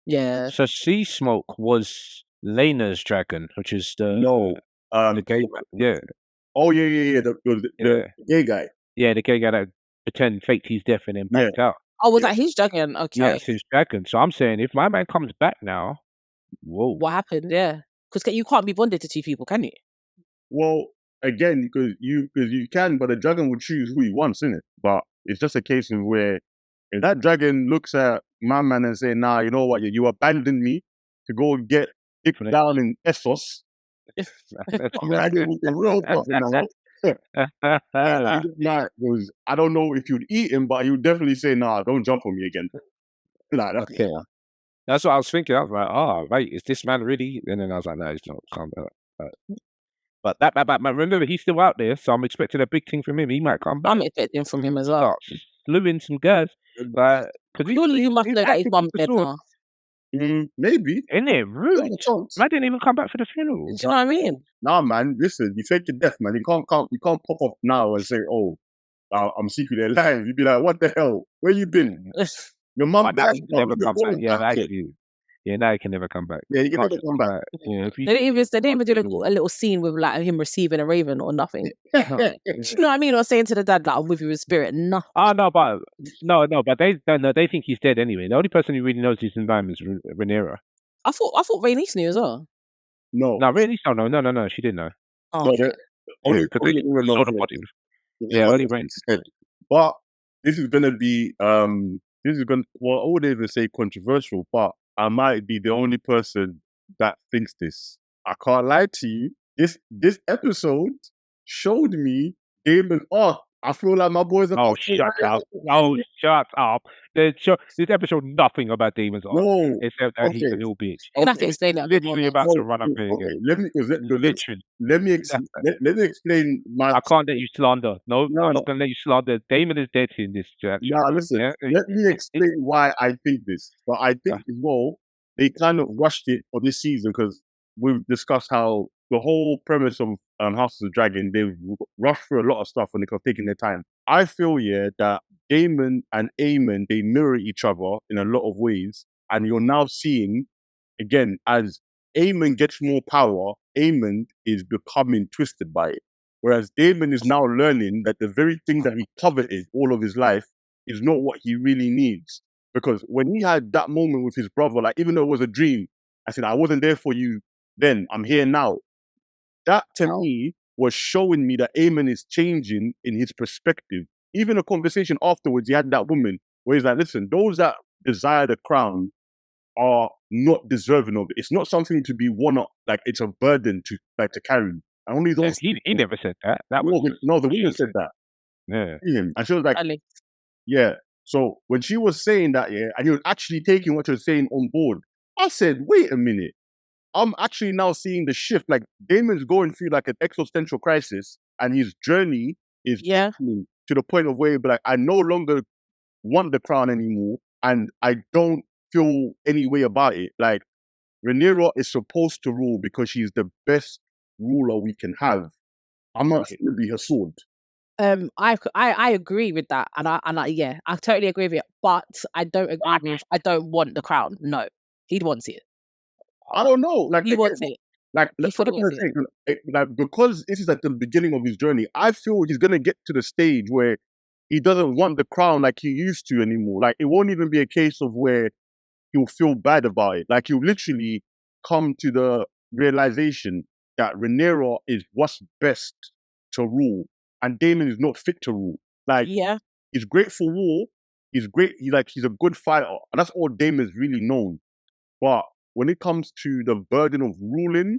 Yeah. So Sea Smoke was Lena's dragon, which is the gay man. Yeah. Oh yeah. The gay guy. Yeah, the gay guy that pretend faked his death and then backed out. Oh, was that his dragon? Okay. Yeah, it's his dragon. So I'm saying if my man comes back now, whoa. What happened? Yeah. Because you can't be bonded to two people, can you? Well, again, because you can, but the dragon will choose who he wants, innit? But it's just a case of where if that dragon looks at my man and say, nah, you know what, you abandoned me to go get kicked down in Essos. I don't know if you'd eat him, but he would definitely say, nah, don't jump on me again. Like, okay. That's what I was thinking. I was like, oh, right, is this man really? And then I was like, no, he's not. Calm down. But that man, remember, he's still out there, so I'm expecting a big thing from him. He might come back. I'm expecting from him as well. Slewing some guys. Like, surely you must know that his mum's dead now. Maybe. Isn't it rude? Man didn't even come back for the funeral. Do you know what I mean? Nah, man, listen, you fake your death, man. You can't pop up now and say, oh, I'm secretly alive. You'd be like, what the hell? Where you been? Your mum died. Never come back. Yeah, actually. Yeah, now he can never come back. Yeah, you can never come back. Yeah, they didn't even do a little scene with like him receiving a raven or nothing. Do you know what I mean? Or saying to the dad that I'm with you in spirit. No. Oh no, but they don't know. They think he's dead anyway. The only person who really knows his environment is Rhaenyra. I thought Rhaenys knew as well. No, Rhaenys don't know. No, she didn't know. Oh, no, okay. only the body. Yeah, only Rhaenys. But this is gonna be well, I wouldn't even say controversial, but I might be the only person that thinks this. I can't lie to you. This episode showed me Daemon. Oh, I feel like my boys are. Oh, shut up! Oh, shut up! This episode nothing about Daemon's arc. No, except that he's a little bitch. You're gonna have to explain that. Literally about to run up here again. Let me explain my. I can't let you slander. No, I'm not gonna let you slander. Daemon is dead in this chat. Nah, listen. Yeah? Let me explain why I think this. But I think as well, they kind of rushed it for this season because we've discussed how the whole premise of House of the Dragon, they've rushed through a lot of stuff when they could have taken their time. I feel, that Daemon and Aemon, they mirror each other in a lot of ways. And you're now seeing, again, as Aemon gets more power, Aemon is becoming twisted by it. Whereas Daemon is now learning that the very thing that he coveted all of his life is not what he really needs. Because when he had that moment with his brother, like, even though it was a dream, I said, I wasn't there for you then, I'm here now. That, to me, was showing me that Aemon is changing in his perspective. Even a conversation afterwards, he had that woman where he's like, listen, those that desire the crown are not deserving of it. It's not something to be won up, like it's a burden to carry. And only those. He never said that. The woman said that. Yeah. And she was like, yeah. So when she was saying that, and he was actually taking what she was saying on board, I said, wait a minute. I'm actually now seeing the shift. Like, Daemon's going through like an existential crisis, and his journey is to the point of where he'll be like, I no longer want the crown anymore, and I don't feel any way about it. Like, Rhaenyra is supposed to rule because she's the best ruler we can have. I'm not going to be her sword. I agree with that, and I totally agree with it. But I don't agree with I don't want the crown. No, he wants it. I don't know. Like, he wants it. Like, because this is at the beginning of his journey, I feel he's gonna get to the stage where he doesn't want the crown like he used to anymore. Like, it won't even be a case of where he'll feel bad about it. Like, he'll literally come to the realization that Rhaenyra is what's best to rule, and Daemon is not fit to rule. Like, Yeah. he's great for war. He's great. He's a good fighter, and that's all Daemon's really known. But when it comes to the burden of ruling,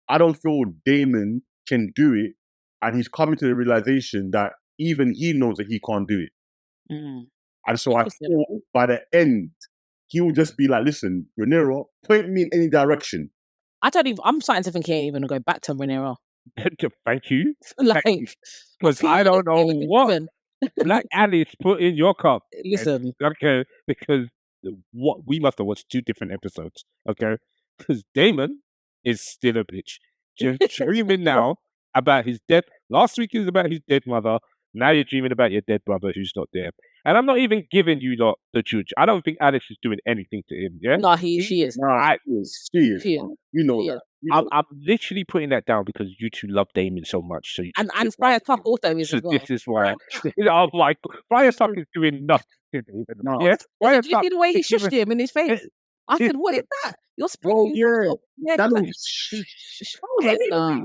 I don't feel Daemon can do it, and he's coming to the realization that even he knows that he can't do it. Mm. And so I Interesting. thought by the end, he will just be like, listen, Rhaenyra, point me in any direction. I'm starting to think he ain't even gonna go back to Rhaenyra. Thank you. Like, Because I don't know what Black Alice put in your cup. Listen, Okay, because what we must have watched 2 different episodes. Okay, because Damon is still a bitch. You're dreaming now about his death. Last week it was about his dead mother. Now you're dreaming about your dead brother who's not there. And I'm not even giving you the judge. I don't think Alice is doing anything to him. Yeah. no, she is. Nah, she is. She is. You know She that. is. You know I'm literally putting that down because you two love Damon so much. So you And Friar Tuck also is so as well. this is why I'm like, Friar Tuck is doing nothing. No. Yeah, Friar Did you see the way he shushed him in his face? I said, "What is that? You're Bro, speaking." yeah. That like, was nah,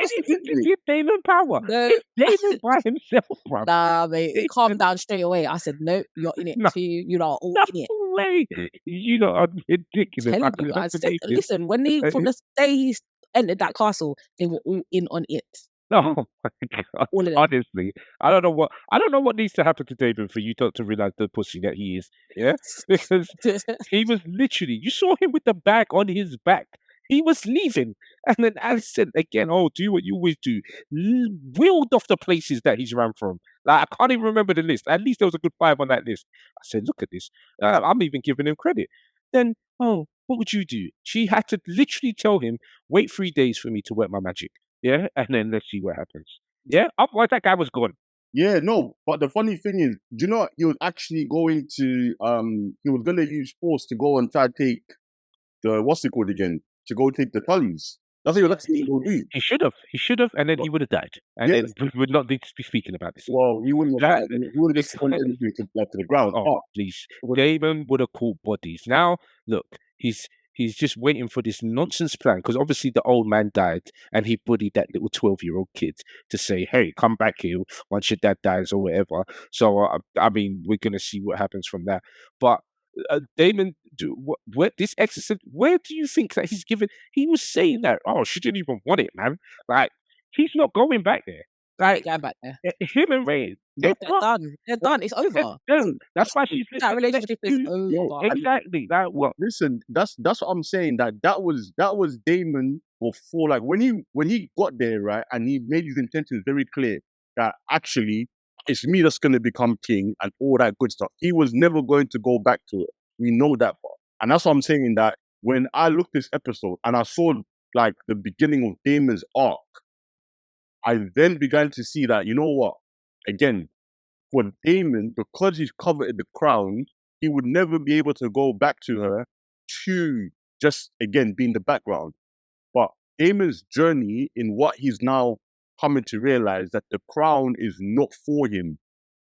anything to give Damon power. no, Damon by himself, bro. nah, mate. Calm down straight away. I said, "No, you're in it No. too. You are all No in it." way. You know, I'm ridiculous. Telling I you, can I said, believe it. listen, when from the day he entered that castle, they were all in on it. Oh my god! All of them. Honestly, I don't know what needs to happen to David for you to realize the pussy that he is. Yeah, because he was literally. You saw him with the bag on his back. He was leaving, and then Alice said again, "Oh, do what you always do." Wheeled off the places that he's ran from. Like I can't even remember the list. At least there was a good 5 on that list. I said, "Look at this." I'm even giving him credit. Then, oh, what would you do? She had to literally tell him, "Wait 3 days for me to work my magic." Yeah, and then let's see what happens. Yeah, otherwise that guy was gone. Yeah, no, but the funny thing is, do you know what? He was actually going to he was gonna use force to go and try to take the what's it called again? To go take the Tullys. That's what he was actually gonna do. He should have, and then he would have died, and Yeah. then we would not need to be speaking about this. Well, he wouldn't have That- he would have just gone everything to the ground. Oh, please, Damon would have caught bodies. Now, look, he's just waiting for this nonsense plan because obviously the old man died, and he bullied that little 12-year-old kid to say, "Hey, come back here once your dad dies or whatever." So, I mean, we're gonna see what happens from that, but. Damon, what this exorcist? Where do you think that he's given? He was saying that, oh, she didn't even want it, man. Like he's not going back there. Like Go back there. him and Ray, They're done. They're done. It's over. That's why she's That relationship is over. exactly that. What? Listen, that's what I'm saying. That was Damon before, like when he got there, right, and he made his intentions very clear that actually it's me that's gonna become king and all that good stuff. He was never going to go back to it. We know that part, and that's what I'm saying. That when I looked this episode and I saw like the beginning of Damon's arc, I then began to see that, you know what, again, for Damon, because he's coveted the crown, he would never be able to go back to her to just, again, be in the background. But Damon's journey in what he's now coming to realize that the crown is not for him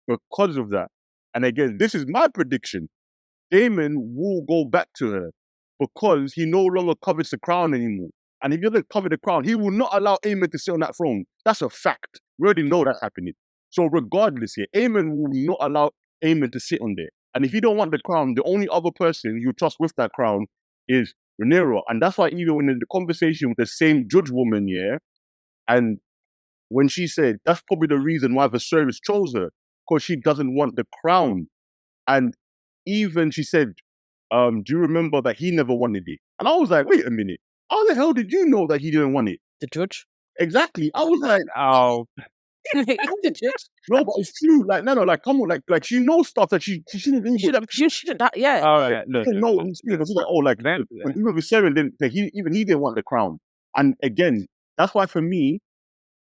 because of that. And again, this is my prediction. Damon will go back to her because he no longer covets the crown anymore. And if he doesn't cover the crown, he will not allow Aemon to sit on that throne. That's a fact. We already know that's happening. So regardless here, Aemon will not allow Aemon to sit on there. And if you don't want the crown, the only other person you trust with that crown is Rhaenyra. And that's why even when in the conversation with the same judge woman, yeah, and when she said that's probably the reason why Viserys chose her, because she doesn't want the crown. And even she said, do you remember that he never wanted it? And I was like, wait a minute. How the hell did you know that he didn't want it? The judge. Exactly. I was like, Oh, The judge. no, but it's true. Like, no, like, come on, like she knows stuff that she shouldn't even. You shouldn't. Yeah. all right. Look, No, he's like, oh, like, Then- when even Viserys didn't, like, he didn't want the crown. And again, that's why for me,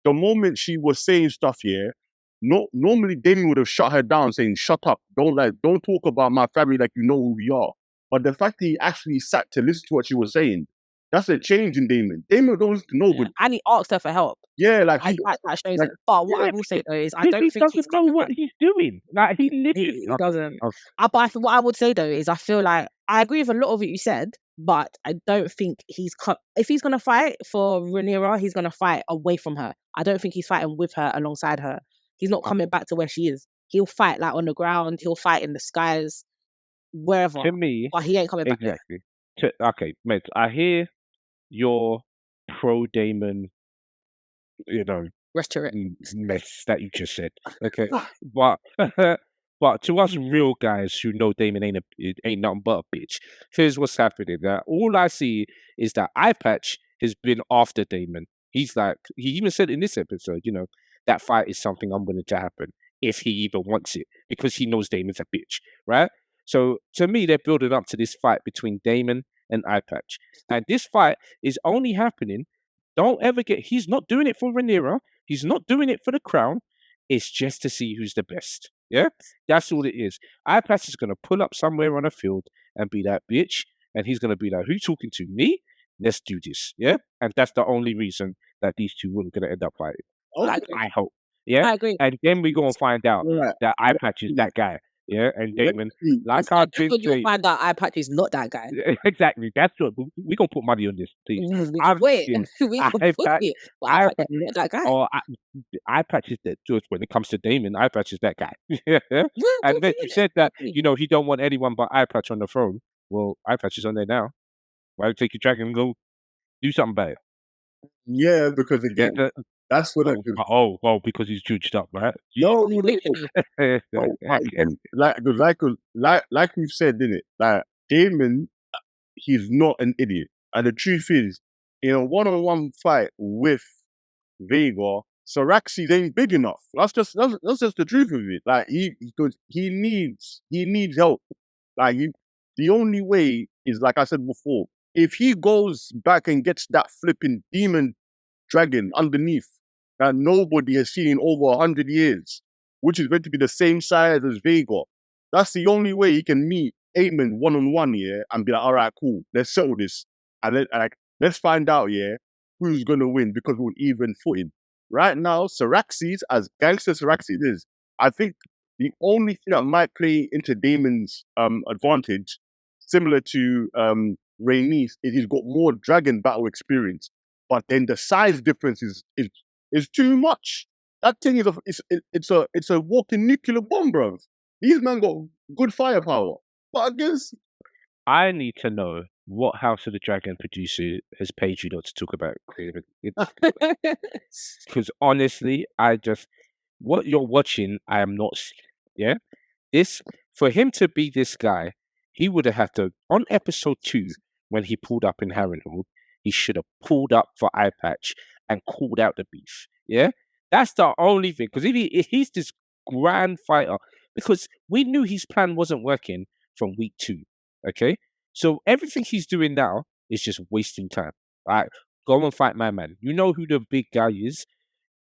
the moment she was saying stuff here, normally Damien would have shut her down, saying, "Shut up! Don't talk about my family like you know who we are." But the fact that he actually sat to listen to what she was saying, That's a change in Damon. Damon don't listen to nobody. And he asked her for help. Yeah, like I like that shows it. But what I will say though is I don't he think doesn't know what he's doing. Like he literally he doesn't. Oh, But what I would say though is I feel like I agree with a lot of what you said, but I don't think if he's gonna fight for Rhaenyra, he's gonna fight away from her. I don't think he's fighting with her alongside her. He's not coming back to where she is. He'll fight like on the ground. He'll fight in the skies, wherever. to me, But he ain't coming back there. exactly. Okay, mate. I hear your pro Damon, Rhetoric. mess that you just said. Okay, but but to us real guys who know Damon ain't nothing but a bitch. Here's what's happening. All I see is that Eye Patch has been after Damon. He's like, he even said in this episode, that fight is something I'm willing to happen if he even wants it, because he knows Damon's a bitch, right? So to me, they're building up to this fight between Damon and Eye Patch, and this fight is only happening. He's not doing it for Rhaenyra. He's not doing it for the crown. It's just to see who's the best. Yeah, that's all it is. Eye Patch is gonna pull up somewhere on a field and be that bitch, and he's gonna be like, "Who you talking to? Me? Let's do this." Yeah, and that's the only reason that these two are gonna end up fighting. I hope. Yeah, I agree. and then we gonna find out Right. that Eye Patch is that guy. Yeah, and Damon, like I've been You'll saying, find out Eye Patch is not that guy. exactly. That's what we gonna put money on this, please. Wait, we Eye can put Patch- it. But Eye Patch is not that guy. Or Eye Patch is that. Just when it comes to Damon, Eye Patch is that guy. And then you said that he don't want anyone but Eye Patch on the throne. Well, Eye Patch is on there now. Why don't you take your dragon and go do something about it? Yeah, because again, that's what because he's judged up, right? No, Okay. like we've said, didn't it? Like Damon, he's not an idiot, and the truth is, in a one-on-one fight with Vega, Saraxes ain't big enough. That's just the truth of it. Like he needs help. Like the only way is, like I said before, if he goes back and gets that flipping demon dragon underneath that nobody has seen in over 100 years, which is going to be the same size as Vega, that's the only way he can meet Aemon one-on-one, yeah, and be like, all right, cool, let's settle this. And let's find out, yeah, who's going to win, because we're even footing. Right now, Saraxes, as gangster Saraxes is, I think the only thing that might play into Damon's advantage, similar to Rhaenys, is he's got more dragon battle experience. But then the size difference is too much. That thing it's a walking nuclear bomb, bro. These men got good firepower. But I guess I need to know what House of the Dragon producer has paid you not to talk about. Because honestly, what you're watching, I am not. Yeah, for him to be this guy, he would have had to, on episode 2 when he pulled up in Harrenhal, he should have pulled up for Eye Patch and called out the beef. Yeah, that's the only thing. Because if he's this grand fighter, because we knew his plan wasn't working from week 2. Okay, so everything he's doing now is just wasting time. All right, go and fight my man. You know who the big guy is.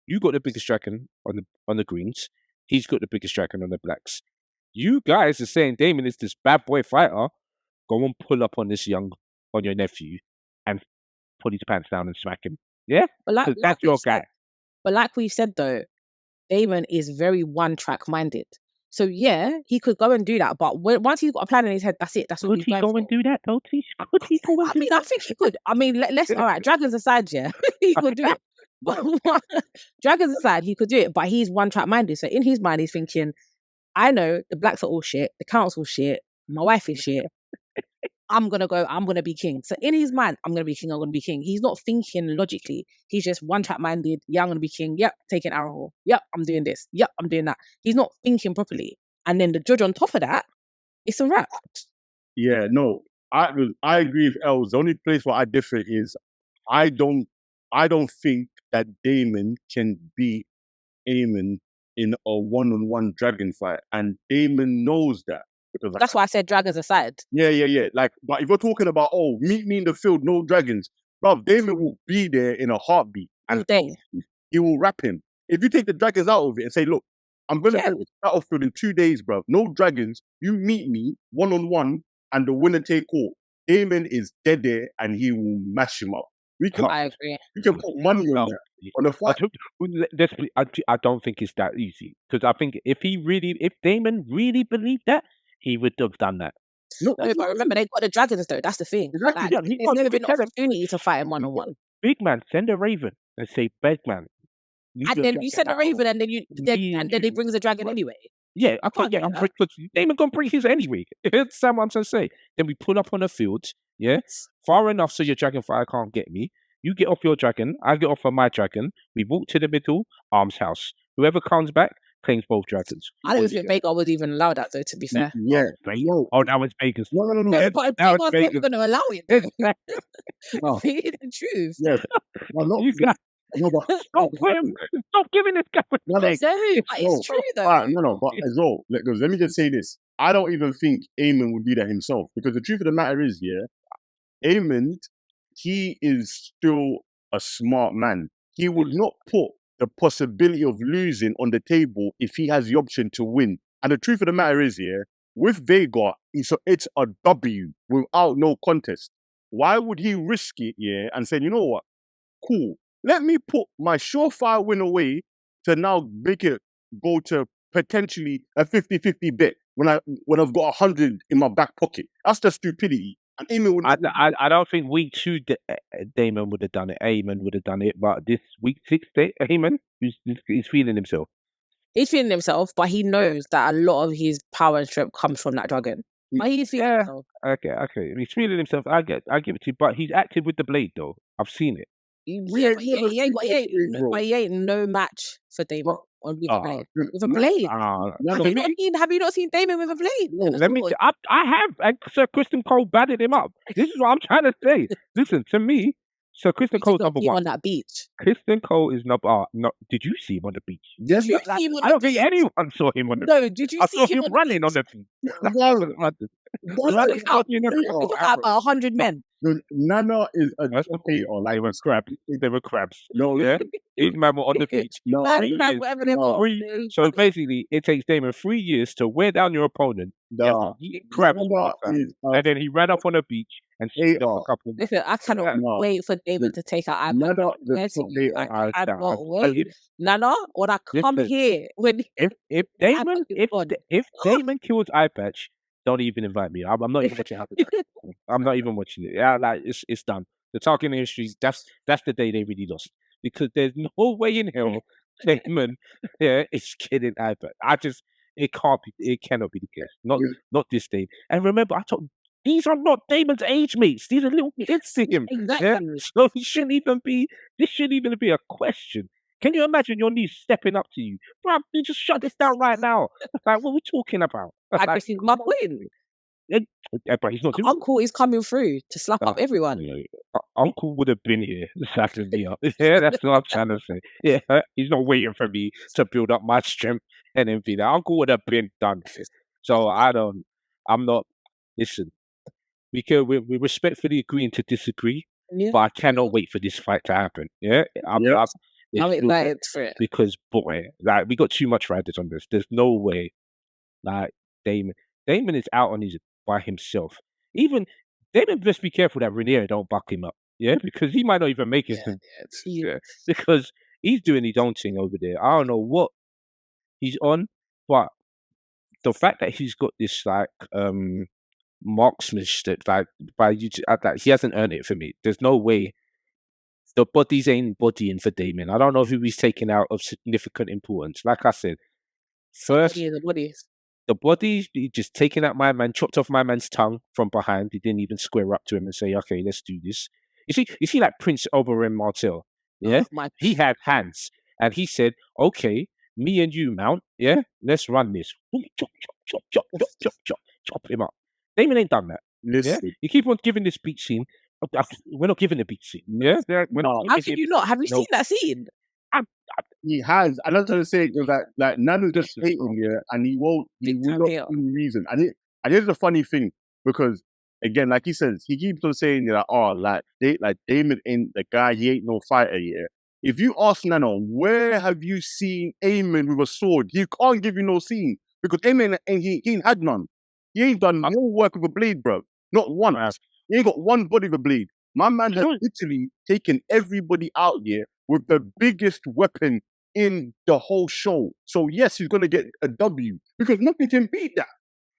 You got the biggest dragon on the greens. He's got the biggest dragon on the blacks. You guys are saying Damon is this bad boy fighter. Go and pull up on your nephew, and put his pants down and smack him. Yeah, but that's your guy. But like we said though, Damon is very one-track minded. So yeah, he could go and do that, but once he's got a plan in his head, that's it. That's what he's going for. Could he go and do that, though? Could he go and I mean, I think he could. I mean, let's all right. Dragons aside, yeah, he could do it. But dragons aside, he could do it. But he's one-track minded. So in his mind, he's thinking, I know the blacks are all shit, the council shit, my wife is shit. I'm gonna be king. So in his mind, I'm gonna be king. He's not thinking logically. He's just one-track minded. Yeah, I'm gonna be king. Yep, taking Arrowhall. Yep, I'm doing this. Yep, I'm doing that. He's not thinking properly. And then the judge on top of that, it's a wrap. Yeah, no, I agree with Els. The only place where I differ is I don't think that Damon can beat Aemon in a one-on-one dragon fight, and Damon knows that. Because that's why I said dragons aside. Yeah. Like, but if you're talking about, meet me in the field, no dragons, bruv, Damon will be there in a heartbeat, and he will wrap him. If you take the dragons out of it and say, look, I'm gonna go to the battlefield in 2 days, bruv, no dragons, you meet me one-on-one, and the winner take all. Damon is dead there and he will mash him up. We can I agree. put money on No. that. On the fight. I don't think it's that easy because I think if Damon really believed that, he would have done that. No, No, but remember, they got the dragons though. That's the thing. Exactly. Like, Yeah, he there's got- never he been an tell him- opportunity to fight him 1-on-1. Big man, send a raven and say, big man. leave And your then jacket you send a at raven, home. and then and then he brings a dragon Right. anyway. Yeah, I thought, Can't do I'm that. because Damon gonna bring his anyway. That's what I'm trying to say. Then we pull up on the field, yeah, far enough so your dragonfire can't get me. You get off your dragon, I get off of my dragon. We walk to the middle, arms house. Whoever comes back claims both dragons. I don't think Vega would even allow that though. To be fair, Yeah. Yo. Oh, that was Vegas. No. no, but that was Vega's not Vegas. going to allow it. No. It's the truth. Yes. No, not. You got No, but stop him. Stop giving this guy. no, like, No, but it's true though. no, but as well, because let me just say this. I don't even think Eamon would do that himself. Because the truth of the matter is, yeah, Eamon, he is still a smart man. He would not put the possibility of losing on the table if he has the option to win. And the truth of the matter is, yeah, with Vega, it's a W without no contest. Why would he risk it, yeah, and say, you know what, cool, let me put my surefire win away to now make it go to potentially a 50-50 bet when I've got 100 in my back pocket. That's the stupidity. And Eamon would I don't think week 2 Damon would have done it. Eamon would have done it, but this week 6 Eamon, he's feeling himself. He's feeling himself, but he knows that a lot of his power and strength comes from that dragon. But he's feeling himself. Okay. He's feeling himself. I give it to you, but he's active with the blade though. I've seen it. But he ain't no match for Damon with a blade. With a blade. Have you not seen Damon with a blade? Let me. I have. And Sir Kristen Cole batted him up. This is what I'm trying to say. Listen to me. Sir Kristen Cole's number one on that beach. Kristen Cole is number. No, did you see him on the beach? Yes, I don't think anyone saw him on the. No, did you? I saw him running on the beach. About 100 men. Nana is a hater. Like they were crabs. They were crabs. No, Yeah, each man were on the beach. no. Whatever they want. So basically, it takes Damon 3 years to wear down your opponent. Nah. Crabs. Nana is And then he ran up on the beach and stood up a couple. Listen, I cannot wait for David to take out iPad. Nana the top hater. I cannot wait. Nana, when I come here, when If Damon kills Eye Patch, don't even invite me. I'm not even watching Happy. I'm not even watching it. Yeah, like it's done. The talking industry, that's the day they really lost. Because there's no way in hell Damon is killing Eye Patch. It cannot be the case. Not this day. And remember, I told these are not Damon's age mates. These are little kids to him. Exactly. Yeah? So this shouldn't even be a question. Can you imagine your niece stepping up to you? Bruh, you just shut this down right now. Like, what are we talking about? This is my point. But he's not doing Uncle is coming through to slap up everyone. Uncle would have been here slapping me up. Yeah, that's what I'm trying to say. Yeah, he's not waiting for me to build up my strength and then be there. Uncle would have been done. So I'm not. Listen, we're respectfully agreeing to disagree, but I cannot wait for this fight to happen. Yeah, I'm excited for it because boy, like we got too much riders on this. There's no way, like Damon is out on his by himself. Even Damon must be careful that Rhaenyra don't buck him up. Yeah, because he might not even make it. Because he's doing his own thing over there. I don't know what he's on, but the fact that he's got this like marksmanship, like he hasn't earned it for me. There's no way. The bodies ain't bodying for Damon. I don't know who he's taking out of significant importance. Like I said, first the bodies, he just taking out my man, chopped off my man's tongue from behind. He didn't even square up to him and say, "Okay, let's do this." You see, like Prince Oberyn Martell, yeah, he had hands, and he said, "Okay, me and you, Mount, yeah, let's run this." Chop him up. Damon ain't done that. Listen. Yeah? You keep on giving this beach scene. We're not giving the beach scene. Yeah, how can you not? Have you seen that scene? He has. I don't trying to say it because like Nanu just hating here, and he will not give any reason. And here's the funny thing, because again, like he says, he keeps on saying that Damon ain't the guy. He ain't no fighter here. If you ask Nano, where have you seen Eamon with a sword? He can't give you no scene because Eamon he ain't had none. He ain't done no work with a blade, bro. Not one. He ain't got one body of a blade. My man has Sure. literally taken everybody out here with the biggest weapon in the whole show. So yes, he's gonna get a W because nothing can beat that.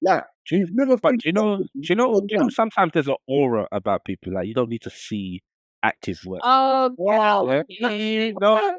Like you've never. But faced do you know? that Do you know? before. Do you know? Sometimes there's an aura about people. Like you don't need to see active work. Wow. Yeah. No.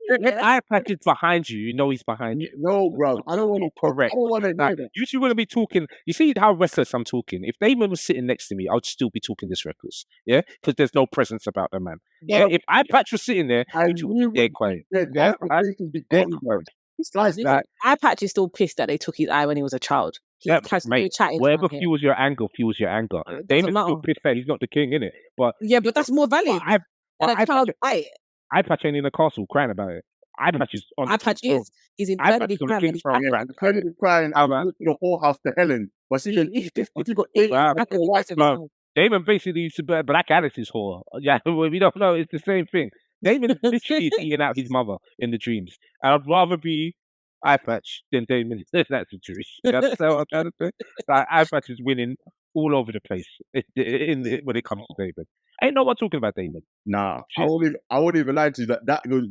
If eye patch is behind you, you know he's behind you. No, bro. I don't want to. Correct. I don't want to hear Like, that. you two want to be talking. You see how reckless I'm talking. If Damon was sitting next to me, I'd still be talking this reckless. Yeah, because there's no presence about the man. Yeah, if eye patch was sitting there, I you two would knew be dead quiet. that Yeah, application be dead gone. quiet. It's like Listen, Eye Patch is still pissed that they took his eye when he was a child. He Yeah, tries to mate. chatting to Whatever him here. fuels your anger, fuels your anger. It doesn't Damon's still matter. pissed that he's not the king, innit? But Yeah, but that's more valid I, than a I, child eye. Eye patch ain't in the castle crying about it. Eye patch is on. Eye Patch is. He's Eye patch internally is on the crying. king's throne. I'm kind of crying. How I'm man? going to the whorehouse to Helen. But see, if you got eight, Wow. I can watch it. No. Damon basically used to be Black Alice's whore. Yeah, we don't know. It's the same thing. Damon literally is eating out his mother in the dreams. And I'd rather be Eye Patch than Damon. That's the truth. That's what I'm trying to say. Like, Eye Patch is winning all over the place when it comes to Damon. Ain't no one talking about Damon. Nah, Shit. I won't even lie to you.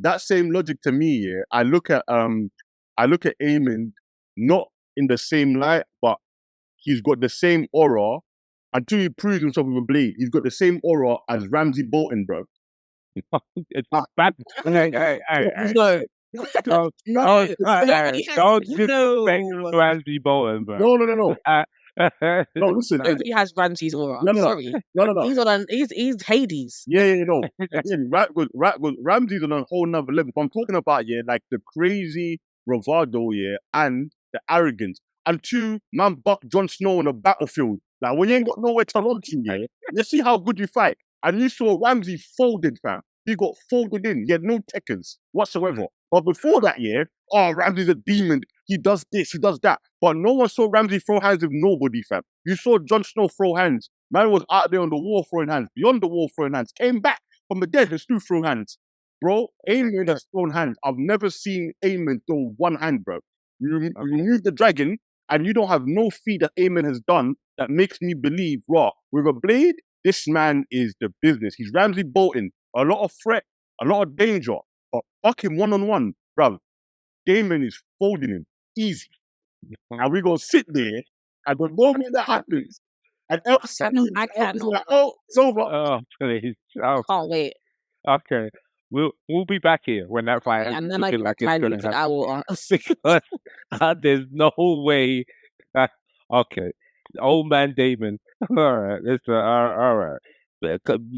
That same logic to me. Yeah, I look at Eamon not in the same light, but he's got the same aura. Until he proves himself with a blade, he's got the same aura as Ramsay Bolton, bro. It's bad. Hey, No. Don't No. disrespect Ramsay Bolton, bro. No. No, listen. Nobody has Ramsay's aura. No. Sorry. No. He's Hades. Yeah, no. Ramsey's on a whole nother level. But I'm talking about, yeah, like the crazy bravado, yeah, and the arrogance. And two, man, buck Jon Snow on the battlefield. Like, when you ain't got nowhere to run to, yeah, you see how good you fight. And you saw Ramsey folded, fam. He got folded in. He had no techers whatsoever. But before that, yeah, Ramsey's a demon. He does this, he does that. But no one saw Ramsey throw hands with nobody, fam. You saw Jon Snow throw hands. Man was out there on the wall throwing hands, beyond the wall throwing hands, came back from the dead and still threw hands. Bro, Aemon has thrown hands. I've never seen Aemon throw one hand, bro. You remove the dragon, and you don't have no feat that Aemon has done that makes me believe, raw, with a blade, this man is the business. He's Ramsay Bolton. A lot of threat, a lot of danger. But fuck him one-on-one, bruv. Damon is folding him. Easy. And we're going to sit there, and the moment that happens, and I cannot. like, oh, it's over. Oh, please. Oh, Can't wait. okay. We'll be back here when that fight And is then I looking get like it's kind gonna of happen. eye water. Because there's no way. Okay, old man Damon. All right, let's all right.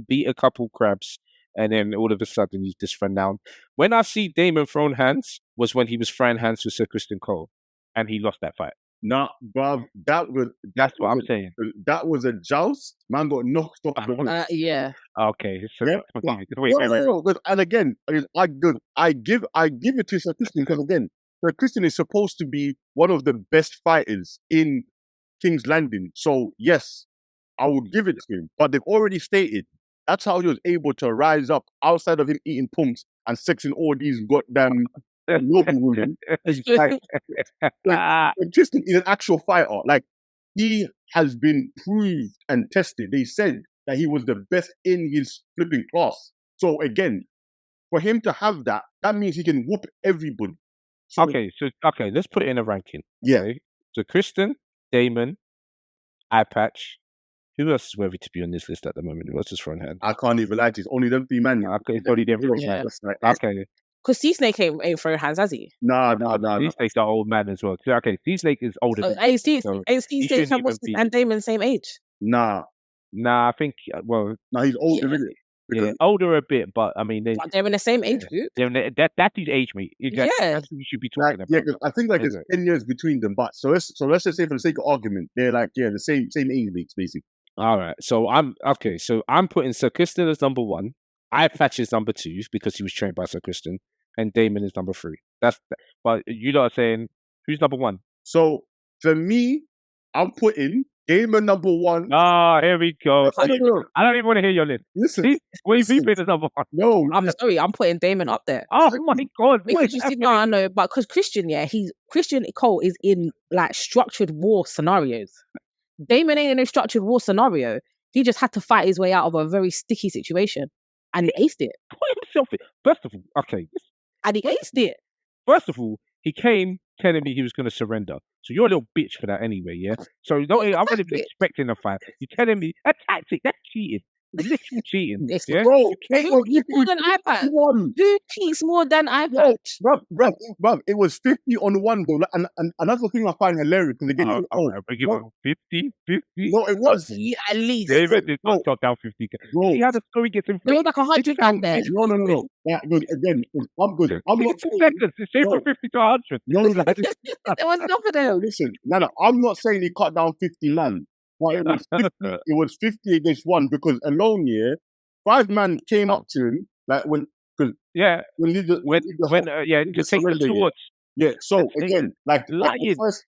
Beat a couple crabs, and then all of a sudden he's just renowned. When I see Damon thrown hands was when he was throwing hands with Sir Christian Cole, and he lost that fight. Nah, bruv, That's what I'm saying. that was a joust. Man got knocked off the one. Yeah. Okay, so Yeah, wait. No. And again, I give it to Sir Christian because again, Sir Christian is supposed to be one of the best fighters in King's Landing. So yes, I would give it to him. But they've already stated that's how he was able to rise up outside of him eating pumps and sexing all these goddamn local women. Tristan is an actual fighter. Like, he has been proved and tested. They said that he was the best in his flipping class. So again, for him to have that, that means he can whoop everybody. So, Okay, let's put it in a ranking. yeah. Okay? So Kristen, Damon, Eye Patch. Who else is worthy to be on this list at the moment? Who else is throwing hand? I can't even lie to you. It's only them three men. Okay, it's only them three. Yeah. That's right. Okay, Because Sea Snake ain't throwing hands, has he? Nah. Sea Snake's the old man as well. So, okay, Sea Snake is older. So, than Sea so Snake shouldn't and even be- and Damon same age. Nah, I think he's older, Yeah. isn't he? yeah, older a bit, but I mean But they're in the same age group. that's his age, mate. Yeah. That's what we should be Like, talking yeah, about. 'cause I think like Is it's 10 years between them. But so let's just say for the sake of argument, they're like the same age mates basically. All right, so I'm putting Sir Kristen as number 1. Eye Patch is number 2 because he was trained by Sir Kristen, and Damon is number 3. But you lot are saying who's number 1? So for me, I'm putting Damon number 1. Ah, here we go. I don't know. I don't even want to hear your list. Listen, See, what listen. you put as number 1? No, I'm sorry, I'm putting Damon up there. Oh my god! Because you see, no, I know, but because Christian Cole is in like structured war scenarios. Damon ain't in a structured war scenario. He just had to fight his way out of a very sticky situation, and he aced it. Put himself in. First of all, okay. And he aced it. First of all, he came telling me he was going to surrender. So you're a little bitch for that anyway, yeah? So no, I wasn't even expecting a fight. You're telling me a tactic, that's cheating. Literal cheating. It's Yeah? Bro, Who cheats more than iPad? won. Who cheats more than iPad? Bruv, it was 50 on one though. And another thing I find hilarious because again, give him 50. no, it was. Yeah, at least. David did not talk down 50. Bro, See how the story gets in There was like 100 back there. no. Yeah, good. Again, I'm good. I'm not. 6 seconds. It's changed from 50 to 100. No, There was enough of them. listen, no, I'm not saying he cut down 50 man. But it was 50, it was 50 against one because alone, yeah, 5 man came up to him like when Yeah. when he just take the torch. Yeah, so again, like lying.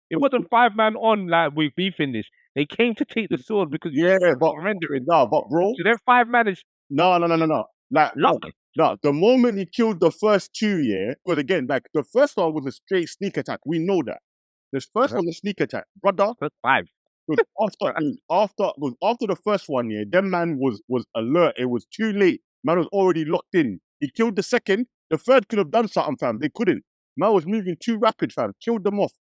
It wasn't 5 man on like we beefing this. They came to take the sword because but surrendering. no, but bro, So then 5 man is no. Like luck. No, the moment he killed the first 2, yeah, because again, like the first one was a straight sneak attack. We know that. This first one was a sneak attack, brother. That's 5. After the first one, yeah, them man was alert. It was too late. Man was already locked in. He killed the second. The third could have done something, fam. They couldn't. Man was moving too rapid, fam. Killed them off.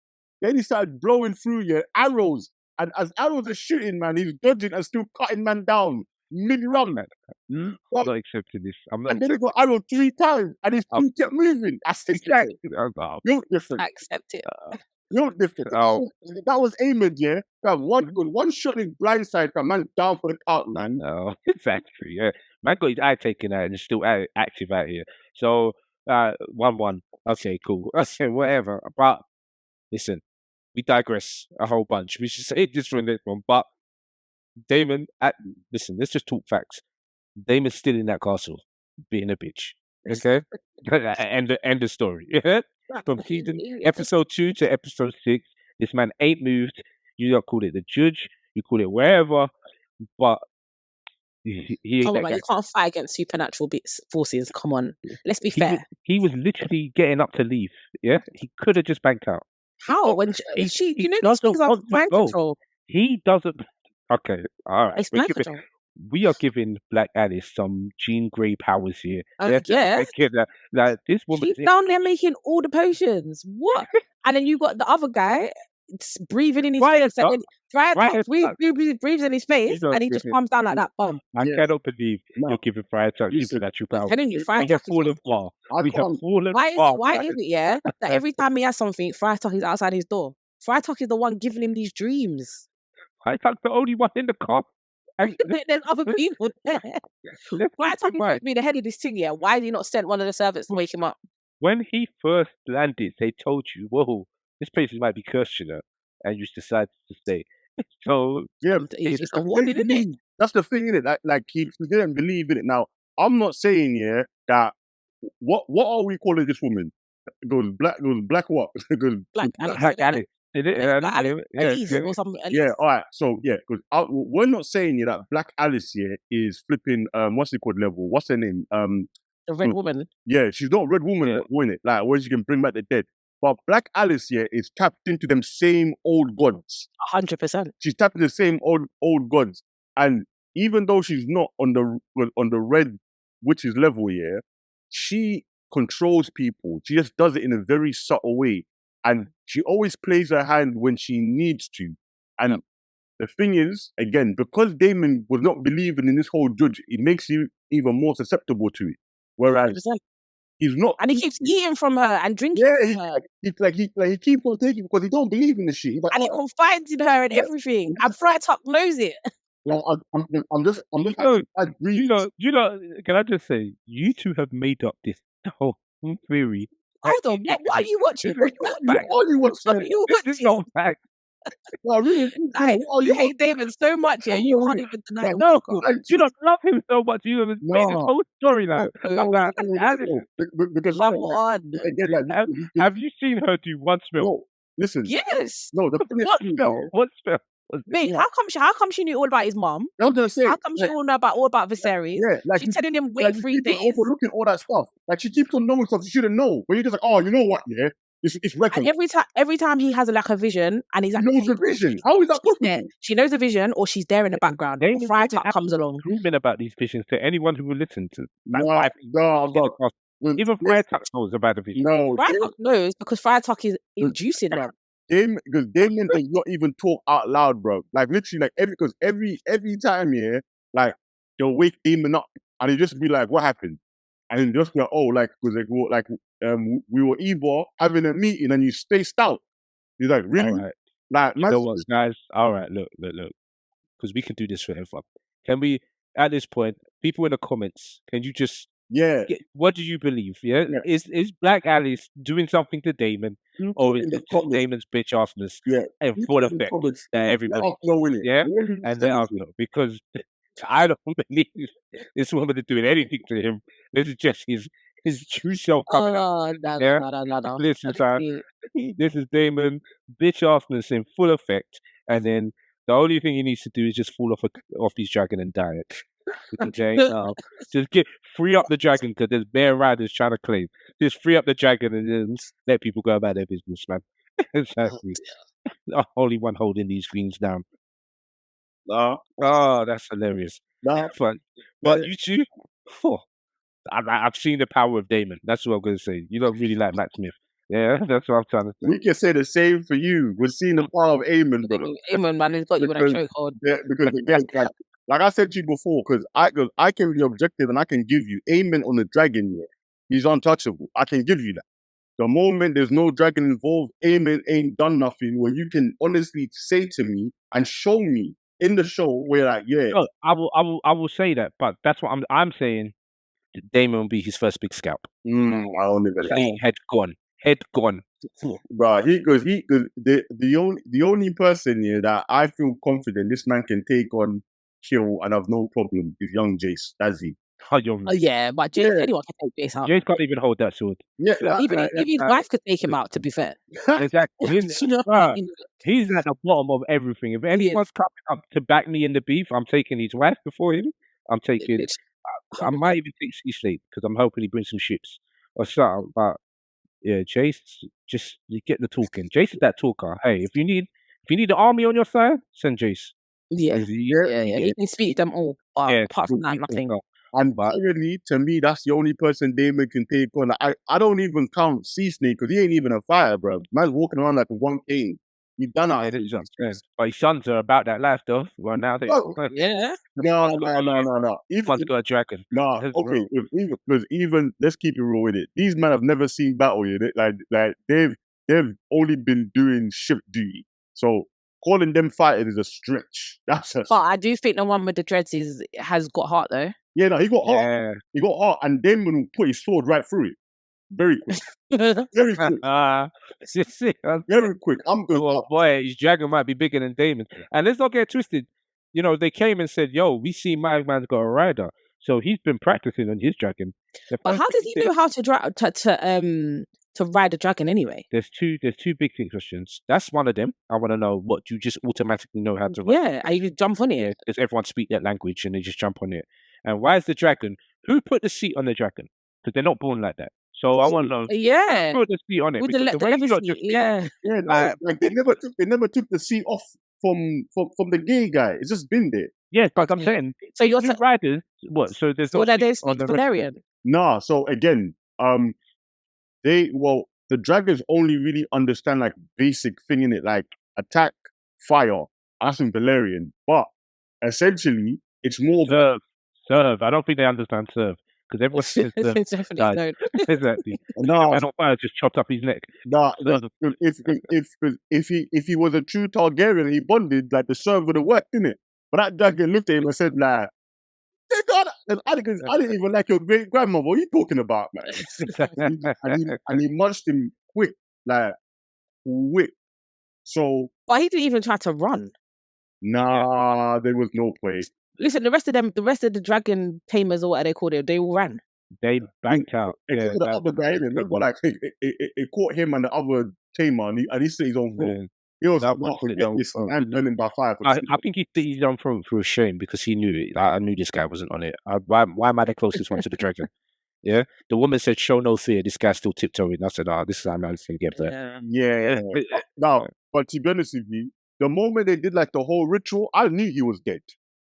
Then he started blowing through, yeah, arrows. And as arrows are shooting, man, he's dodging and still cutting man down. Mid-run, man. I'm not accepting this. I'm not. And then he got arrowed 3 times, and he still kept moving. That's Exactly. You're different. Accept it. You're different. Oh. That was Ahmed, yeah. Fam, one shot in blindside, fam. Man down for the count, man. No, exactly. Yeah, man got his eye taken out and is still active out here. So 1-1. Okay, cool. Okay, whatever. But listen, we digress a whole bunch. We should say this for the next one. But Damon, listen, let's just talk facts. Damon's still in that castle, being a bitch. Okay, end the story. From episode 2 to episode 6, this man ain't moved. You don't call it the judge, you call it wherever, but he ain't Come on, that man, guy. you can't fight against supernatural forces. Come on, let's be fair. He was literally getting up to leave. Yeah, he could have just banked out. How? When he you know, doesn't these are want to mind go. control. He doesn't. Okay, all right. It's mind control. We are giving Black Alice some Jean Grey powers here. Yeah. Like this woman. She's down there making all the potions. What? And then you got the other guy breathing in his face. Breathes in his face, and he just comes down like that. Boom. I cannot believe you're giving Friar Tuck supernatural powers. Telling you, Friar We have Tuck. fallen far. We have fallen far. Why is it, yeah, that every time he has something, Friar Tuck is outside his door? Friar Tuck is the one giving him these dreams. Friar Tuck's the only one in the car. There's other people there. Friar Tuck is supposed to be the head of this thing, yeah. Why did he not send one of the servants to wake him up? When he first landed, they told you, whoa, this place might be cursed, you know, and you decided to stay. So yeah, it's a warning, isn't it? That's the thing, isn't it? Like he didn't believe in it. Now, I'm not saying, yeah, that what are we calling this woman? It goes black what? It goes Black Alice. Or something. Yeah, all right. So yeah, because we're not saying that Black Alice here is flipping what's it called level? What's her name? The red woman. Yeah, she's not Red Woman, isn't it? Like where she can bring back the dead. But Black Alice here is tapped into them same old gods. 100%. She's tapped into the same old gods, and even though she's not on the red witches level here, she controls people. She just does it in a very subtle way. And she always plays her hand when she needs to. And the thing is, again, because Damon was not believing in this whole judge, it makes you even more susceptible to it. Whereas 100%. he's not. And he keeps eating from her and drinking from her. He keeps on taking because he don't believe in the shit. And he confides in her and everything. And Friar Tuck knows it. Like, I'm just you know, can I just say, you two have made up this whole theory. Hold on, what are you watching? What are you watching? This is not fact. No, really, you hate David so much, yeah, you can't even deny it. No, you don't love him so much. You have made this whole storyline. Because have you seen her do one spell? No, listen. Yes. No, the What spell? Mate, how come she knew all about his mom? I'm gonna say, how come she all about Viserys? Yeah, like she's telling him wait 3 days. Overlooking all that stuff. Like she keeps on knowing stuff she shouldn't know. But you're just like, oh, you know what? Yeah, It's And reckoned. every time he has like a vision, and he's He like, knows the vision. How is that she's possible? there. She knows the vision, or she's there in the background. Or Damon Friar did Tuck comes along. Screaming about these visions to anyone who will listen to. No, Even Friar Tuck knows about the vision. no. Friar Tuck knows because Friar Tuck is inducing them. Because Damien does not even talk out loud, bro. Like literally, like every time, yeah, like they'll wake Damon up and he'll just be like, "What happened?" And he'll just be like, "Oh, like because we were either having a meeting and you spaced out." He's like, "Really?" All right. Like, You know what, guys? All right, look, because we can do this forever. Can we, at this point, people in the comments, can you just what do you believe? Yeah, is Black Alice doing something to Damon, or is it just Damon's bitch assness? And full effect that everybody, and let us know, because I don't believe this woman is doing anything to him. This is just his true self coming out. No. Listen, this is Damon bitch assness in full effect, and then the only thing he needs to do is just fall off his dragon and die. Okay, just free up the dragon, because there's bear riders trying to claim. Just free up the dragon and then let people go about their business, man. Exactly. Only one holding these greens down. Oh, that's hilarious. But you two, I've seen the power of Damon. That's what I'm going to say. You don't really like Matt Smith. Yeah, that's what I'm trying to say. We can say the same for you. We're seeing the power of Eamon, brother. Eamon, man, he's got you with a chokehold. Yeah, because again, like I said to you before, because I can be objective and I can give you Eamon on the dragon. Yeah, he's untouchable. I can give you that. The moment there's no dragon involved, Eamon ain't done nothing. Where you can honestly say to me and show me in the show where, like, No, I will say that, but that's what I'm saying. Damon will be his first big scalp. I don't even Head gone. Bro, the only person here that I feel confident this man can take on, kill, and have no problem is young Jace. That's he. Yeah, but Jace, anyone can take Jace out. Jace can't even hold that sword. Yeah, even his wife could take him out. To be fair, exactly. He's at the bottom of everything. If anyone's coming up to back me in the beef, I'm taking his wife before him. I'm taking. I might even take C-Slate because I'm hoping he brings some ships or something. But yeah, Jace, just get the talking. Jace is that talker. Hey, if you need the army on your side, send Jace. Yeah. He can speak them all. Apart from that, nothing. And really, to me, that's the only person Damon can take on. I don't even count Sea Snake because he ain't even a fire, bro. Man's walking around like one king. He done out. But his sons are about that life, though. Well, now they. No. Each one's got a dragon. Nah, okay. Because even let's keep it real with it. These men have never seen battle yet. Like they've only been doing ship duty. So calling them fighters is a stretch. But I do think the one with the dreads has got heart though. Yeah, no, he got heart. He got heart, and Damon put his sword right through it. Very quick. Very quick. Very quick. I'm good. Oh boy, his dragon might be bigger than Damon. And let's not get twisted. You know, they came and said, "Yo, we see my man's got a rider." So he's been practicing on his dragon. But how does he know how to ride a dragon anyway? There's two big thing questions. That's one of them. I want to know, what do you just automatically know how to ride? Yeah, and you jump on it. Does everyone speak that language and they just jump on it? And why is the dragon? Who put the seat on the dragon? Because they're not born like that. So I want to know. Yeah, who put the seat on it? With the like they never took the seat off from the gay guy. It's just been there. Yeah, but I'm saying. So you're riders. What? So there's no on the Valerian. Nah. So again, the dragons only really understand like basic thing in it, like attack, fire, as in Valerian. But essentially, it's more serve. I don't think they understand serve. Because everyone says definitely exactly. No, man on fire just chopped up his neck. Nah, if he was a true Targaryen, he bonded, like the serve would have worked, didn't it? But that dragon looked at him and said, "Like, I didn't even like your great grandmother. What are you talking about, man?" and he munched him quick. So, but he didn't even try to run. Nah, there was no place. Listen, the rest of the dragon tamers or what they called it, they all ran. They banked out. It caught him and the other tamer, and he said his own fault. He was and learning by fire. I think he did his own throat through shame because he knew it. I knew this guy wasn't on it. Why am I the closest one to the dragon? Yeah, the woman said, "Show no fear." This guy's still tiptoeing. I said, "Ah, this is how man's gonna get there." Yeah. Yeah. Now, but to be honest with you, the moment they did like the whole ritual, I knew he was dead.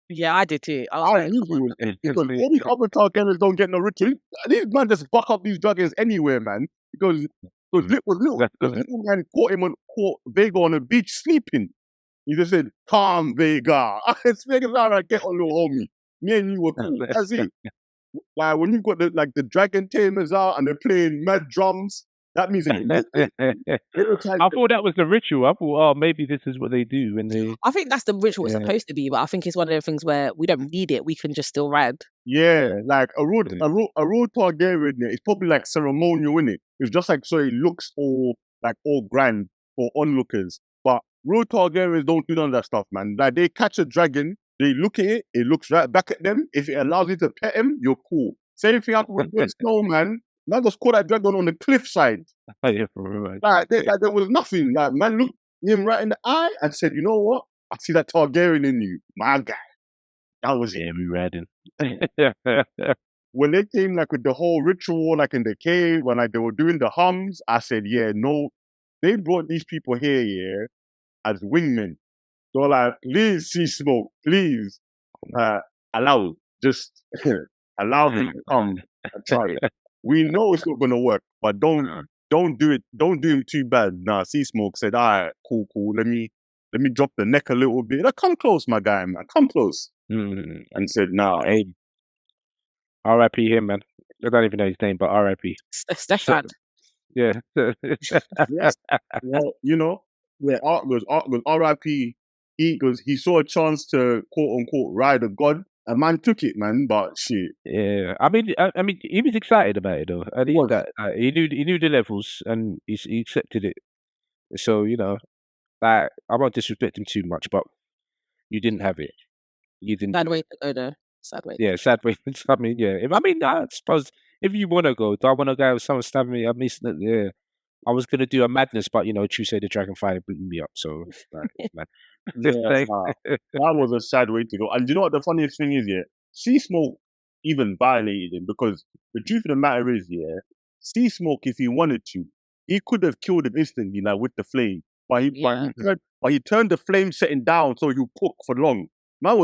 Yeah, I did too. I was I like, knew he was dead. Because all these other Targaryens don't get no ritual. These man just buck up these dragons anywhere, man. Because little man caught Vega on the beach sleeping. He just said, "Calm, Vega." It's Vega's all right, get on, little homie. Me and you were cool. That's it. Like when you've got the dragon tamers out and they're playing mad drums, that means I thought that was the ritual. I thought, oh, maybe this is what they do when they. I think that's the ritual it's Yeah. supposed to be, but I think it's one of the things where we don't need it. We can just still ride. Yeah, like a road Targaryen, it's probably like ceremonial, in it. It's just like so it looks all grand for onlookers. But road Targaryens don't do none of that stuff, man. Like they catch a dragon, they look at it looks right back at them. If it allows you to pet him, you're cool. Same thing happened with Snow, man. Man just caught that dragon on the cliffside. Yeah, Like there was nothing. Like man looked him right in the eye and said, "You know what? I see that Targaryen in you, my guy." That was it. Yeah, we riding. When they came like with the whole ritual, like in the cave, when like they were doing the hums, I said, "Yeah, no." They brought these people here, yeah, as wingmen. So like, please, see smoke, please, allow, just allow them to come and try it. We know it's not gonna work, but don't do it. Don't do him too bad. Nah, see smoke said, "All right, cool. Let me drop the neck a little bit. Like, come close, my guy, man. Come close." And said, "Nah, Hey, R.I.P. him, man. I don't even know his name, but R.I.P. Stefan. Yeah. yes." Well, you know, yeah, Art goes R.I.P. He saw a chance to quote unquote ride a god. A man took it, man. But shit, Yeah, I mean, he was excited about it though. At least that he knew the levels and he accepted it. So you know, like I won't disrespect him too much, but you didn't have it. You didn't. Sad way to go though. Sad way. Yeah, sad way. I mean, yeah. I suppose if you want to go, do I want to go with someone stabbing me? I mean, yeah. I was gonna do a madness, but you know, Tuesday the Dragonfire blew me up. So, man. that was a sad way to go. And you know what the funniest thing is, yeah? Sea Smoke even violated him because the truth of the matter is, yeah, Sea Smoke, if he wanted to, he could have killed him instantly, like with the flame. But he turned the flame setting down so you cook for long. Man